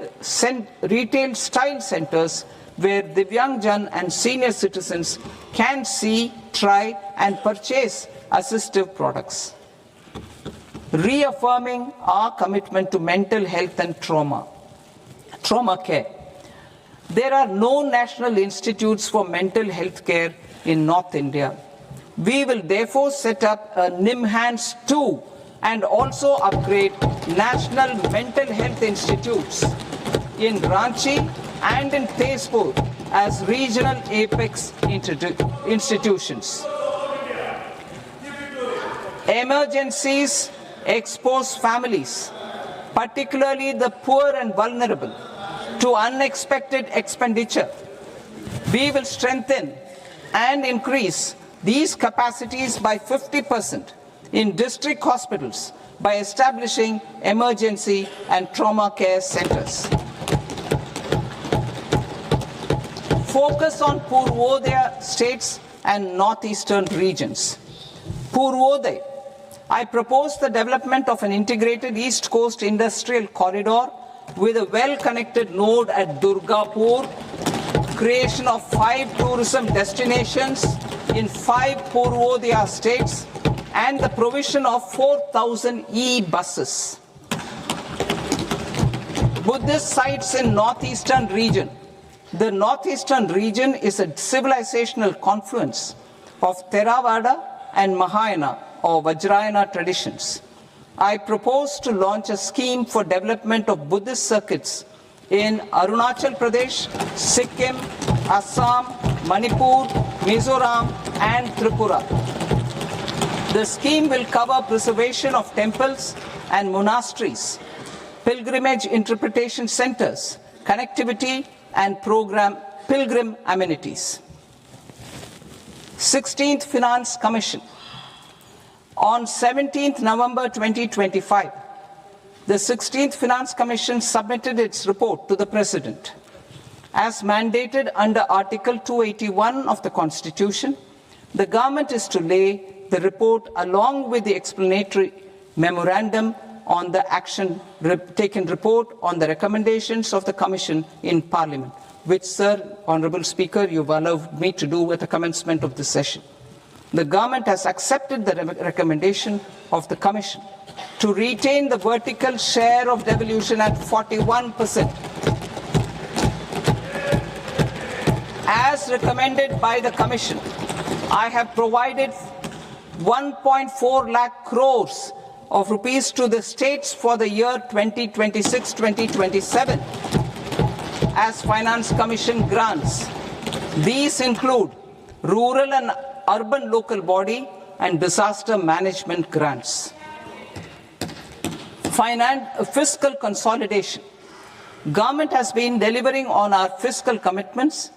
B: style centers where Divyangjan and senior citizens can see, try and purchase assistive products. Reaffirming our commitment to mental health and trauma care. There are no national institutes for mental health care in North India. We will therefore set up a NIMHANS 2 and also upgrade national mental health institutes in Ranchi and in Tezpur as regional apex institutions. Emergencies expose families, particularly the poor and vulnerable, to unexpected expenditure. We will strengthen and increase these capacities by 50% in district hospitals by establishing emergency and trauma care centers. Focus on Purvodaya states and northeastern regions. Purvodaya. I propose the development of an integrated East Coast industrial corridor with a well-connected node at Durgapur, creation of 5 tourism destinations in 5 Purvodaya states, and the provision of 4,000 e-buses. Buddhist sites in northeastern region. The northeastern region is a civilizational confluence of Theravada and Mahayana or Vajrayana traditions. I propose to launch a scheme for development of Buddhist circuits in Arunachal Pradesh, Sikkim, Assam, Manipur, Mizoram, and Tripura. The scheme will cover preservation of temples and monasteries, pilgrimage interpretation centers, connectivity, and pilgrim amenities. 16th Finance Commission. On 17th November 2025, the 16th Finance Commission submitted its report to the President. As mandated under Article 281 of the Constitution, the government is to lay the report along with the explanatory memorandum on the action taken report on the recommendations of the Commission in Parliament, which, Sir, Honourable Speaker, you've allowed me to do at the commencement of this session. The government has accepted the recommendation of the Commission to retain the vertical share of devolution at 41%. As recommended by the Commission, I have provided 1.4 lakh crores of rupees to the states for the year 2026-2027 as Finance Commission grants. These include rural and urban local body and disaster management grants. Fiscal consolidation. Government has been delivering on our fiscal commitments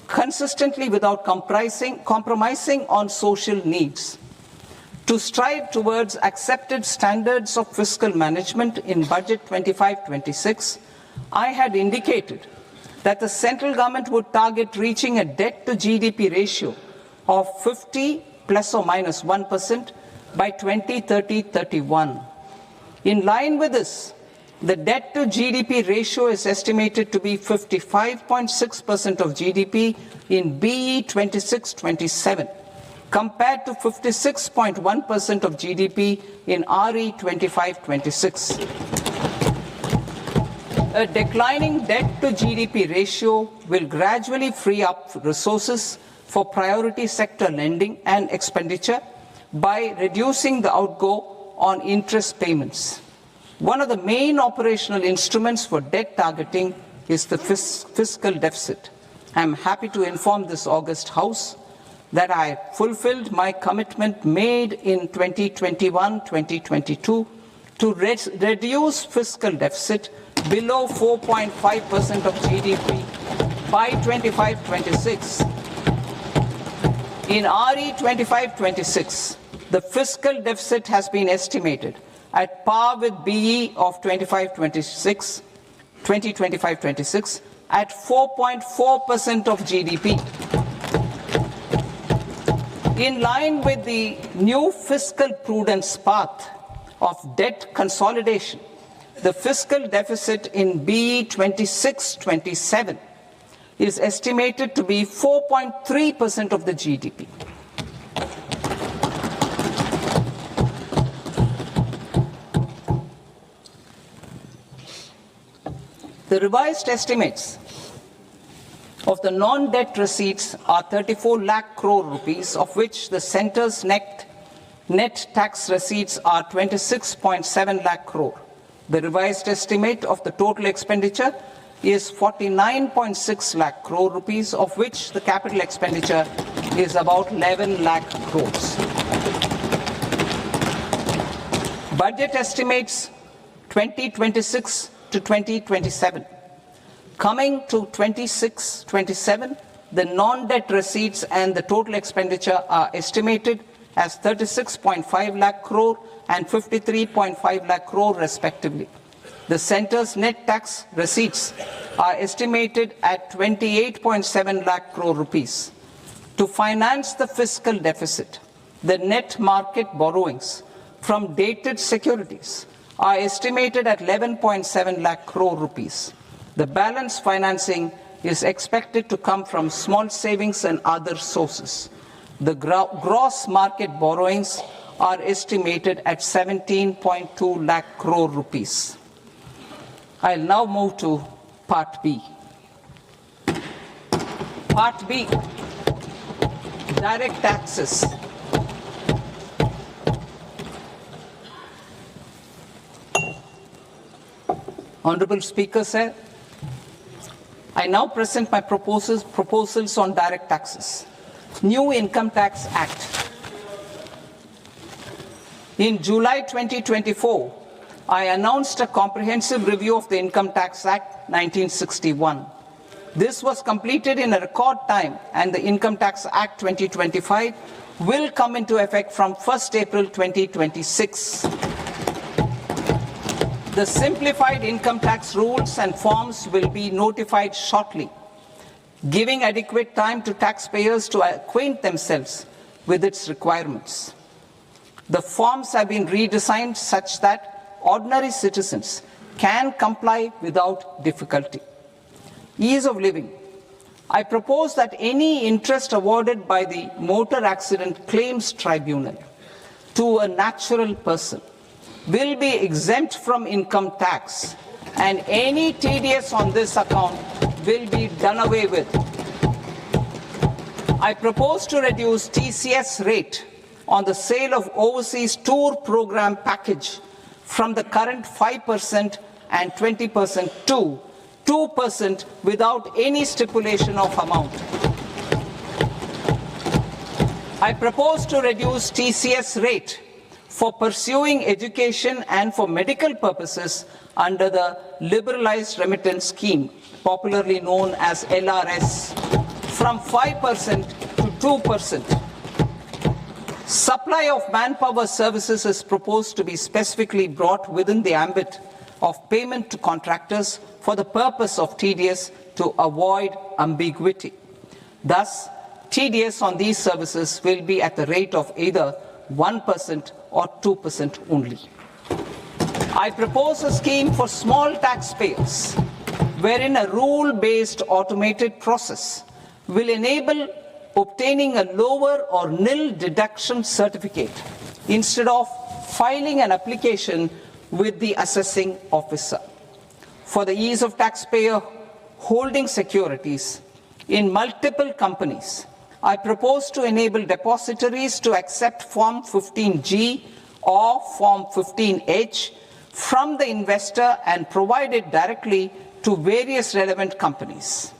B: consistently without compromising on social needs. To strive towards accepted standards of fiscal management in Budget 25-26, I had indicated that the central government would target reaching a debt to GDP ratio of 50 plus or minus 1% by 2030-31. In line with this, the debt to GDP ratio is estimated to be 55.6% of GDP in BE 26-27, compared to 56.1% of GDP in RE 25-26. A declining debt to GDP ratio will gradually free up resources for priority sector lending and expenditure by reducing the outgo on interest payments. One of the main operational instruments for debt targeting is the fiscal deficit. I am happy to inform this august House that I fulfilled my commitment made in 2021-2022 to reduce fiscal deficit below 4.5% of GDP by 25-26. In RE 25-26, the fiscal deficit has been estimated at par with BE of 2025-26 at 4.4% of GDP. In line with the new fiscal prudence path of debt consolidation, the fiscal deficit in BE 26-27 is estimated to be 4.3% of the GDP. The revised estimates of the non-debt receipts are 34 lakh crore rupees, of which the centre's net tax receipts are 26.7 lakh crore. The revised estimate of the total expenditure is 49.6 lakh crore rupees, of which the capital expenditure is about 11 lakh crores. Budget estimates 2026 to 2027. Coming to 26-27, the non-debt receipts and the total expenditure are estimated as 36.5 lakh crore and 53.5 lakh crore respectively. The centre's net tax receipts are estimated at 28.7 lakh crore rupees. To finance the fiscal deficit, the net market borrowings from dated securities are estimated at 11.7 lakh crore rupees. The balance financing is expected to come from small savings and other sources. The gross market borrowings are estimated at 17.2 lakh crore rupees. I'll now move to Part B. Part B, direct taxes. Honourable Speaker, sir, I now present my proposals on direct taxes. New Income Tax Act. In July 2024, I announced a comprehensive review of the Income Tax Act 1961. This was completed in a record time, and the Income Tax Act 2025 will come into effect from 1st April 2026. The simplified income tax rules and forms will be notified shortly, giving adequate time to taxpayers to acquaint themselves with its requirements. The forms have been redesigned such that ordinary citizens can comply without difficulty. Ease of living. I propose that any interest awarded by the Motor Accident Claims Tribunal to a natural person will be exempt from income tax, and any TDS on this account will be done away with. I propose to reduce TCS rate on the sale of overseas tour program package from the current 5% and 20% to 2% without any stipulation of amount. I propose to reduce TCS rate for pursuing education and for medical purposes under the Liberalized Remittance Scheme, popularly known as LRS, from 5% to 2%. Supply of manpower services is proposed to be specifically brought within the ambit of payment to contractors for the purpose of TDS to avoid ambiguity. Thus, TDS on these services will be at the rate of either 1% or 2% only. I propose a scheme for small taxpayers wherein a rule-based automated process will enable obtaining a lower or nil deduction certificate instead of filing an application with the assessing officer. For the ease of taxpayer holding securities in multiple companies, I propose to enable depositories to accept Form 15G or Form 15H from the investor and provide it directly to various relevant companies.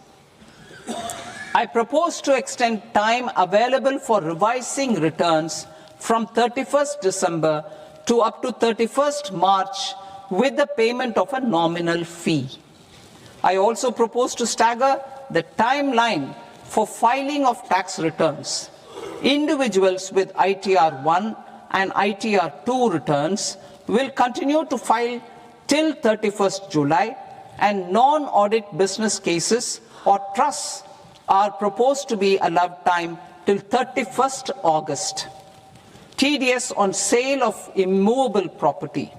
B: I propose to extend time available for revising returns from 31st December to up to 31st March with the payment of a nominal fee. I also propose to stagger the timeline for filing of tax returns. Individuals with ITR 1 and ITR 2 returns will continue to file till 31st July, and non-audit business cases or trusts are proposed to be allowed time till 31st August. TDS on sale of immovable property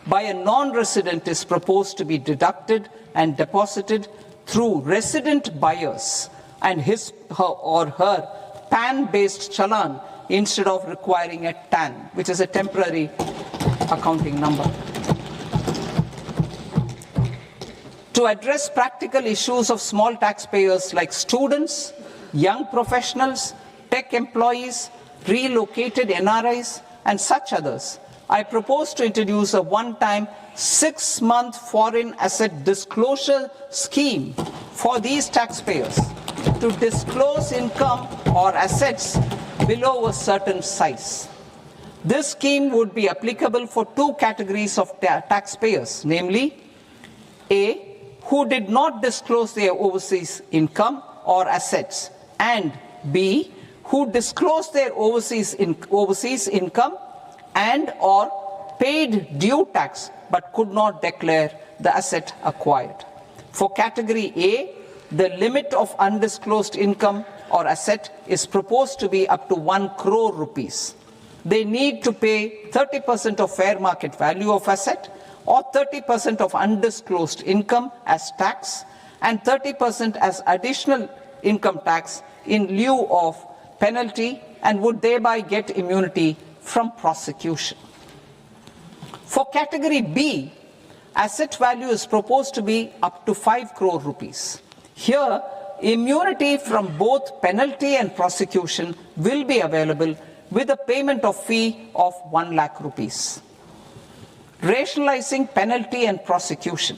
B: by a non-resident is proposed to be deducted and deposited through resident buyers and his or her PAN-based challan instead of requiring a TAN, which is a temporary accounting number. To address practical issues of small taxpayers like students, young professionals, tech employees, relocated NRIs, and such others, I propose to introduce a one-time 6-month foreign asset disclosure scheme for these taxpayers to disclose income or assets below a certain size. This scheme would be applicable for two categories of taxpayers, namely, A, who did not disclose their overseas income or assets, and B, who disclosed their overseas income and or paid due tax but could not declare the asset acquired. For category A, the limit of undisclosed income or asset is proposed to be up to 1 crore rupees. They need to pay 30% of fair market value of asset or 30% of undisclosed income as tax and 30% as additional income tax in lieu of penalty, and would thereby get immunity from prosecution. For category B, asset value is proposed to be up to 5 crore rupees. Here, immunity from both penalty and prosecution will be available with a payment of fee of 1 lakh rupees. Rationalizing penalty and prosecution.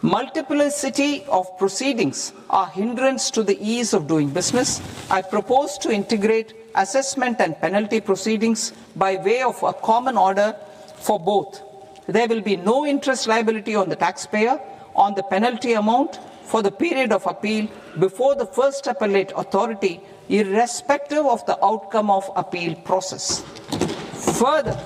B: Multiplicity of proceedings are hindrance to the ease of doing business. I propose to integrate assessment and penalty proceedings by way of a common order for both. There will be no interest liability on the taxpayer on the penalty amount for the period of appeal before the first appellate authority, irrespective of the outcome of appeal process. Further,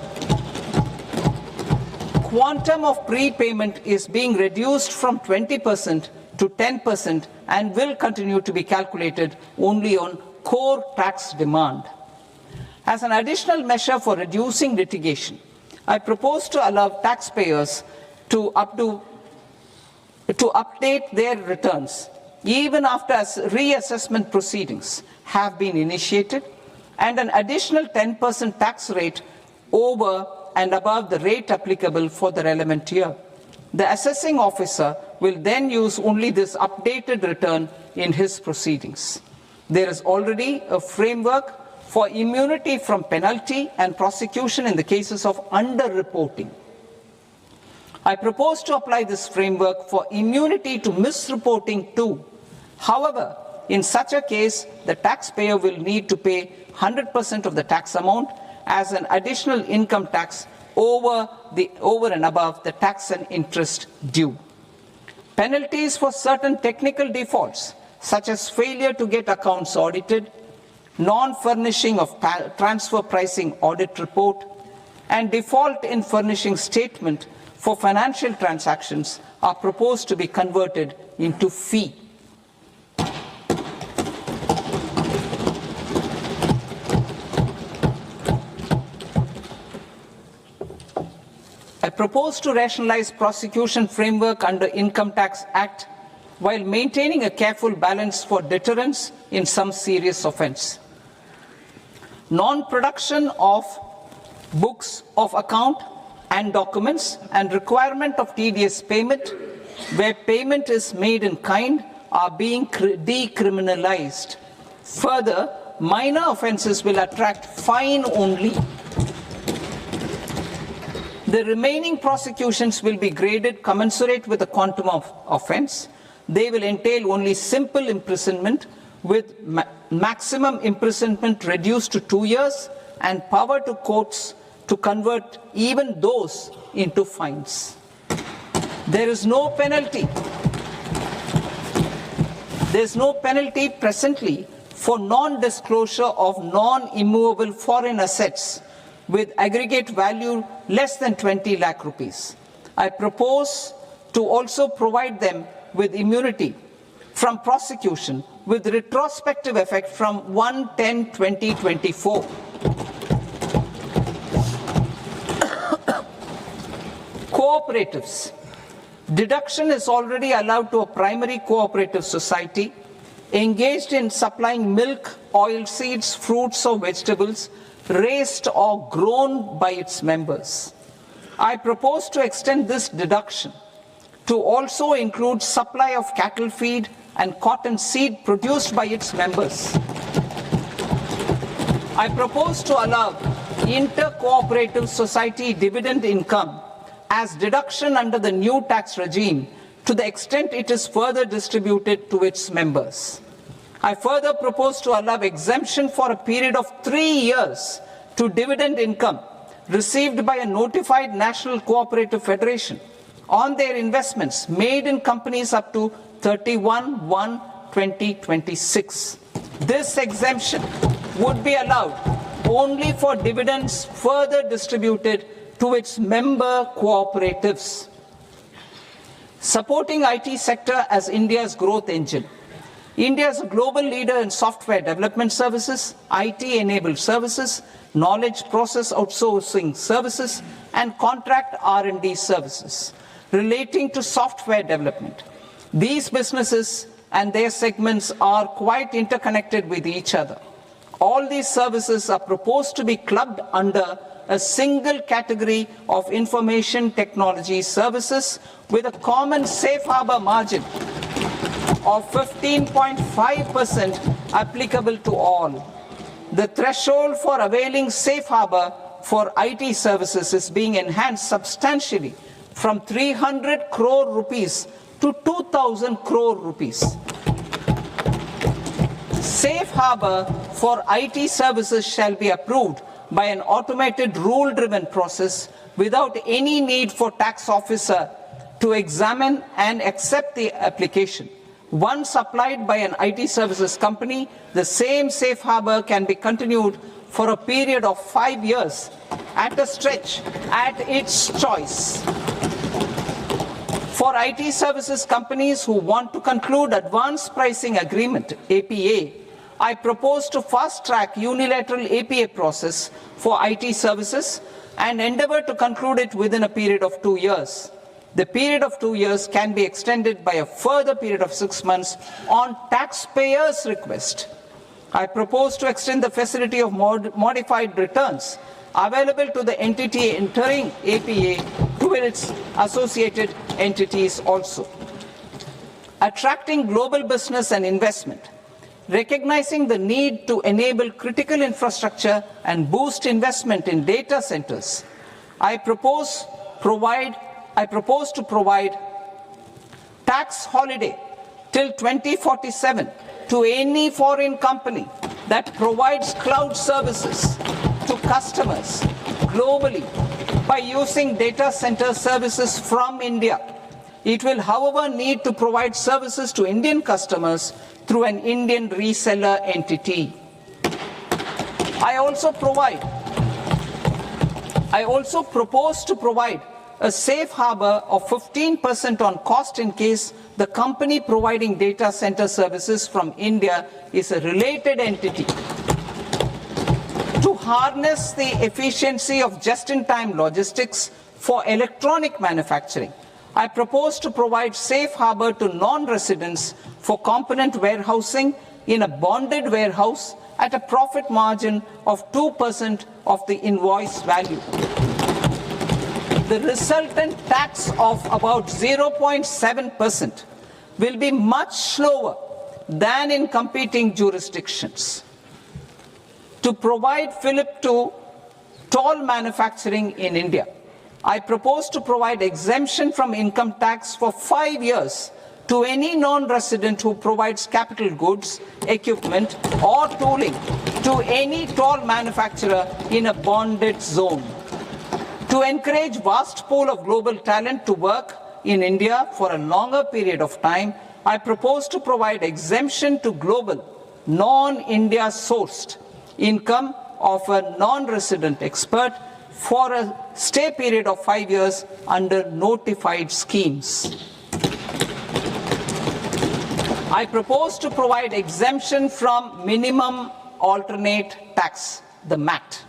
B: quantum of prepayment is being reduced from 20% to 10% and will continue to be calculated only on core tax demand. As an additional measure for reducing litigation, I propose to allow taxpayers to update their returns even after reassessment proceedings have been initiated, and an additional 10% tax rate over and above the rate applicable for the relevant year. The assessing officer will then use only this updated return in his proceedings. There is already a framework for immunity from penalty and prosecution in the cases of underreporting. I propose to apply this framework for immunity to misreporting too. However, in such a case, the taxpayer will need to pay 100% of the tax amount as an additional income tax over and above the tax and interest due. Penalties for certain technical defaults, such as failure to get accounts audited, non-furnishing of transfer pricing audit report, and default in furnishing statement for financial transactions are proposed to be converted into fee. I propose to rationalize prosecution framework under Income Tax Act while maintaining a careful balance for deterrence in some serious offence. Non-production of books of account and documents and requirement of TDS payment where payment is made in kind are being decriminalized. Further, minor offences will attract fine only. The remaining prosecutions will be graded commensurate with the quantum of offence. They will entail only simple imprisonment with maximum imprisonment reduced to 2 years and power to courts to convert even those into fines. There is no penalty. There is no penalty presently for non-disclosure of non-immovable foreign assets with aggregate value less than 20 lakh rupees. I propose to also provide them with immunity from prosecution with retrospective effect from 1/10/2024. Cooperatives. Deduction is already allowed to a primary cooperative society engaged in supplying milk, oilseeds, fruits or vegetables raised or grown by its members. I propose to extend this deduction to also include supply of cattle feed and cotton seed produced by its members. I propose to allow inter-cooperative society dividend income as deduction under the new tax regime to the extent it is further distributed to its members. I further propose to allow exemption for a period of 3 years to dividend income received by a notified national cooperative federation on their investments made in companies up to 31/1/2026. This exemption would be allowed only for dividends further distributed to its member cooperatives. Supporting IT sector as India's growth engine. India is a global leader in software development services, IT-enabled services, knowledge process outsourcing services, and contract R&D services relating to software development. These businesses and their segments are quite interconnected with each other. All these services are proposed to be clubbed under a single category of information technology services with a common safe harbor margin of 15.5% applicable to all. The threshold for availing safe harbor for IT services is being enhanced substantially from 300 crore rupees to 2,000 crore rupees. Safe harbor for IT services shall be approved by an automated rule-driven process without any need for tax officer to examine and accept the application. Once applied by an IT services company, the same safe harbor can be continued for a period of 5 years at a stretch at its choice. For IT services companies who want to conclude advanced pricing agreement, APA, I propose to fast-track unilateral APA process for IT services and endeavor to conclude it within a period of 2 years. The period of 2 years can be extended by a further period of 6 months on taxpayers' request. I propose to extend the facility of modified returns available to the entity entering APA to its associated entities also. Attracting global business and investment. Recognizing the need to enable critical infrastructure and boost investment in data centers, I propose to provide tax holiday till 2047 to any foreign company that provides cloud services to customers globally by using data center services from India. It will, however, need to provide services to Indian customers through an Indian reseller entity. I also propose to provide a safe harbor of 15% on cost in case the company providing data center services from India is a related entity. To harness the efficiency of just-in-time logistics for electronic manufacturing, I propose to provide safe harbor to non-residents for component warehousing in a bonded warehouse at a profit margin of 2% of the invoice value. The resultant tax of about 0.7% will be much lower than in competing jurisdictions. To provide fillip to toll manufacturing in India, I propose to provide exemption from income tax for 5 years to any non-resident who provides capital goods, equipment, or tooling to any toll manufacturer in a bonded zone. To encourage vast pool of global talent to work in India for a longer period of time, I propose to provide exemption to global, non-India sourced income of a non-resident expert for a stay period of 5 years under notified schemes. I propose to provide exemption from minimum alternate tax, the MAT,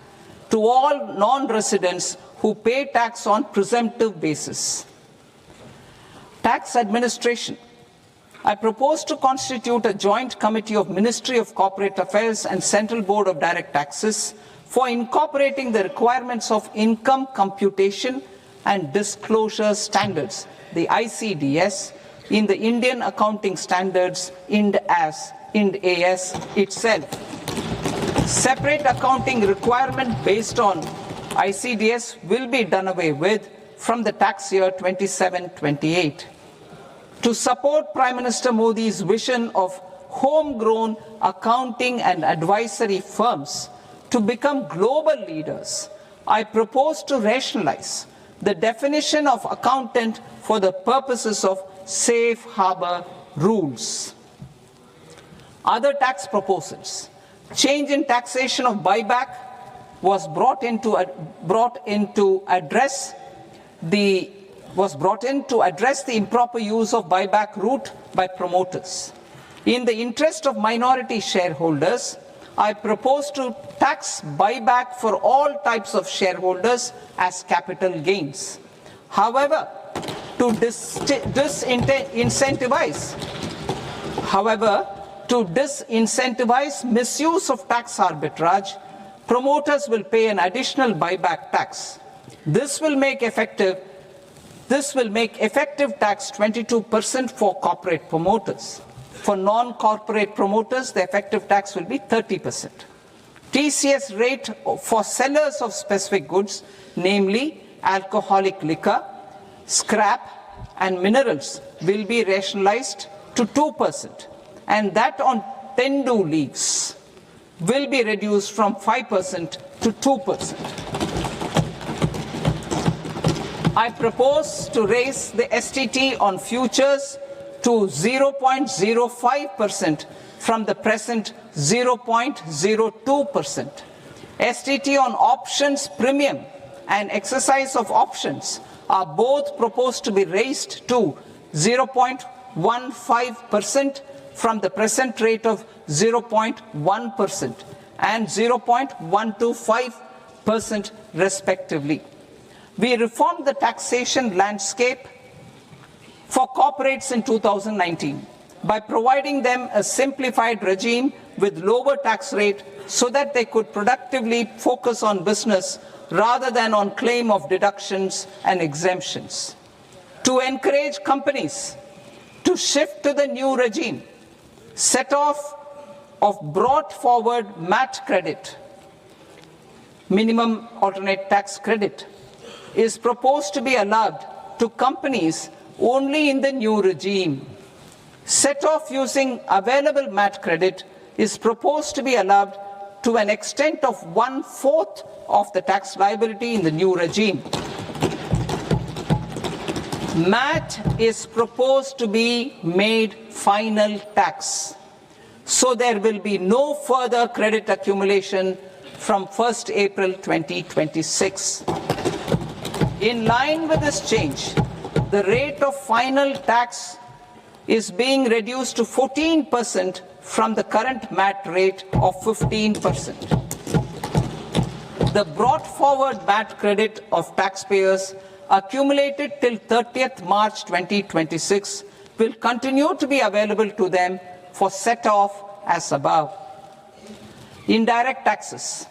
B: to all non-residents who pay tax on presumptive basis. Tax administration. I propose to constitute a joint committee of Ministry of Corporate Affairs and Central Board of Direct Taxes for incorporating the requirements of income computation and disclosure standards, the ICDS, in the Indian Accounting Standards, IND AS itself. Separate accounting requirement based on ICDS will be done away with from the tax year 27-28. To support Prime Minister Modi's vision of homegrown accounting and advisory firms to become global leaders, I propose to rationalize the definition of accountant for the purposes of safe harbor rules. Other tax proposals. Change in taxation of buyback was brought in to address the improper use of buyback route by promoters. In the interest of minority shareholders, I propose to tax buyback for all types of shareholders as capital gains. However, to disincentivize misuse of tax arbitrage, promoters will pay an additional buyback tax. This will make effective tax 22% for corporate promoters. For non-corporate promoters, the effective tax will be 30%. TCS rate for sellers of specific goods, namely alcoholic liquor, scrap, and minerals, will be rationalized to 2%, and that on tendu leaves will be reduced from 5% to 2%. I propose to raise the STT on futures to 0.05% from the present 0.02%. STT on options premium and exercise of options are both proposed to be raised to 0.15% from the present rate of 0.1% and 0.125% respectively. We reformed the taxation landscape for corporates in 2019 by providing them a simplified regime with lower tax rate so that they could productively focus on business rather than on claim of deductions and exemptions. To encourage companies to shift to the new regime, set-off of brought forward MAT credit, minimum alternate tax credit, is proposed to be allowed to companies only in the new regime. Set-off using available MAT credit is proposed to be allowed to an extent of 1/4 of the tax liability in the new regime. MAT is proposed to be made final tax, so there will be no further credit accumulation from 1st April 2026. In line with this change, the rate of final tax is being reduced to 14% from the current MAT rate of 15%. The brought forward MAT credit of taxpayers accumulated till 30th March 2026 will continue to be available to them for set-off as above. Indirect taxes.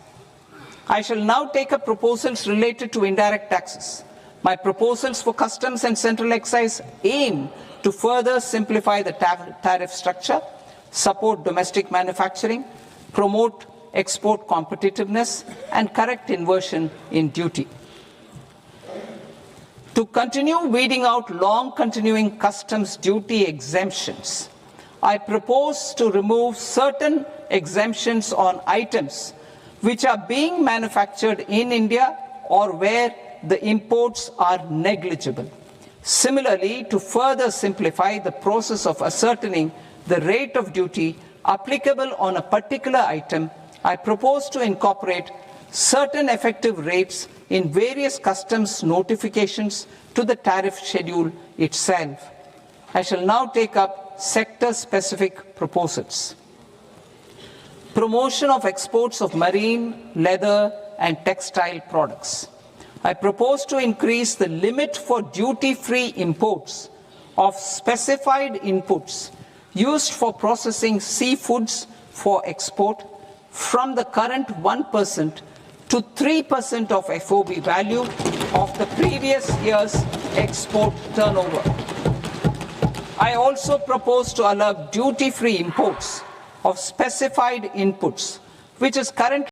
B: I shall now take up proposals related to indirect taxes. My proposals for customs and central excise aim to further simplify the tariff structure, support domestic manufacturing, promote export competitiveness, and correct inversion in duty. To continue weeding out long-continuing customs duty exemptions, I propose to remove certain exemptions on items which are being manufactured in India or where the imports are negligible. Similarly, to further simplify the process of ascertaining the rate of duty applicable on a particular item, I propose to incorporate certain effective rates in various customs notifications to the tariff schedule itself. I shall now take up sector-specific proposals. Promotion of exports of marine, leather, and textile products. I propose to increase the limit for duty-free imports of specified inputs used for processing seafoods for export from the current 1% to 3% of FOB value of the previous year's export turnover. I also propose to allow duty-free imports of specified inputs, which is currently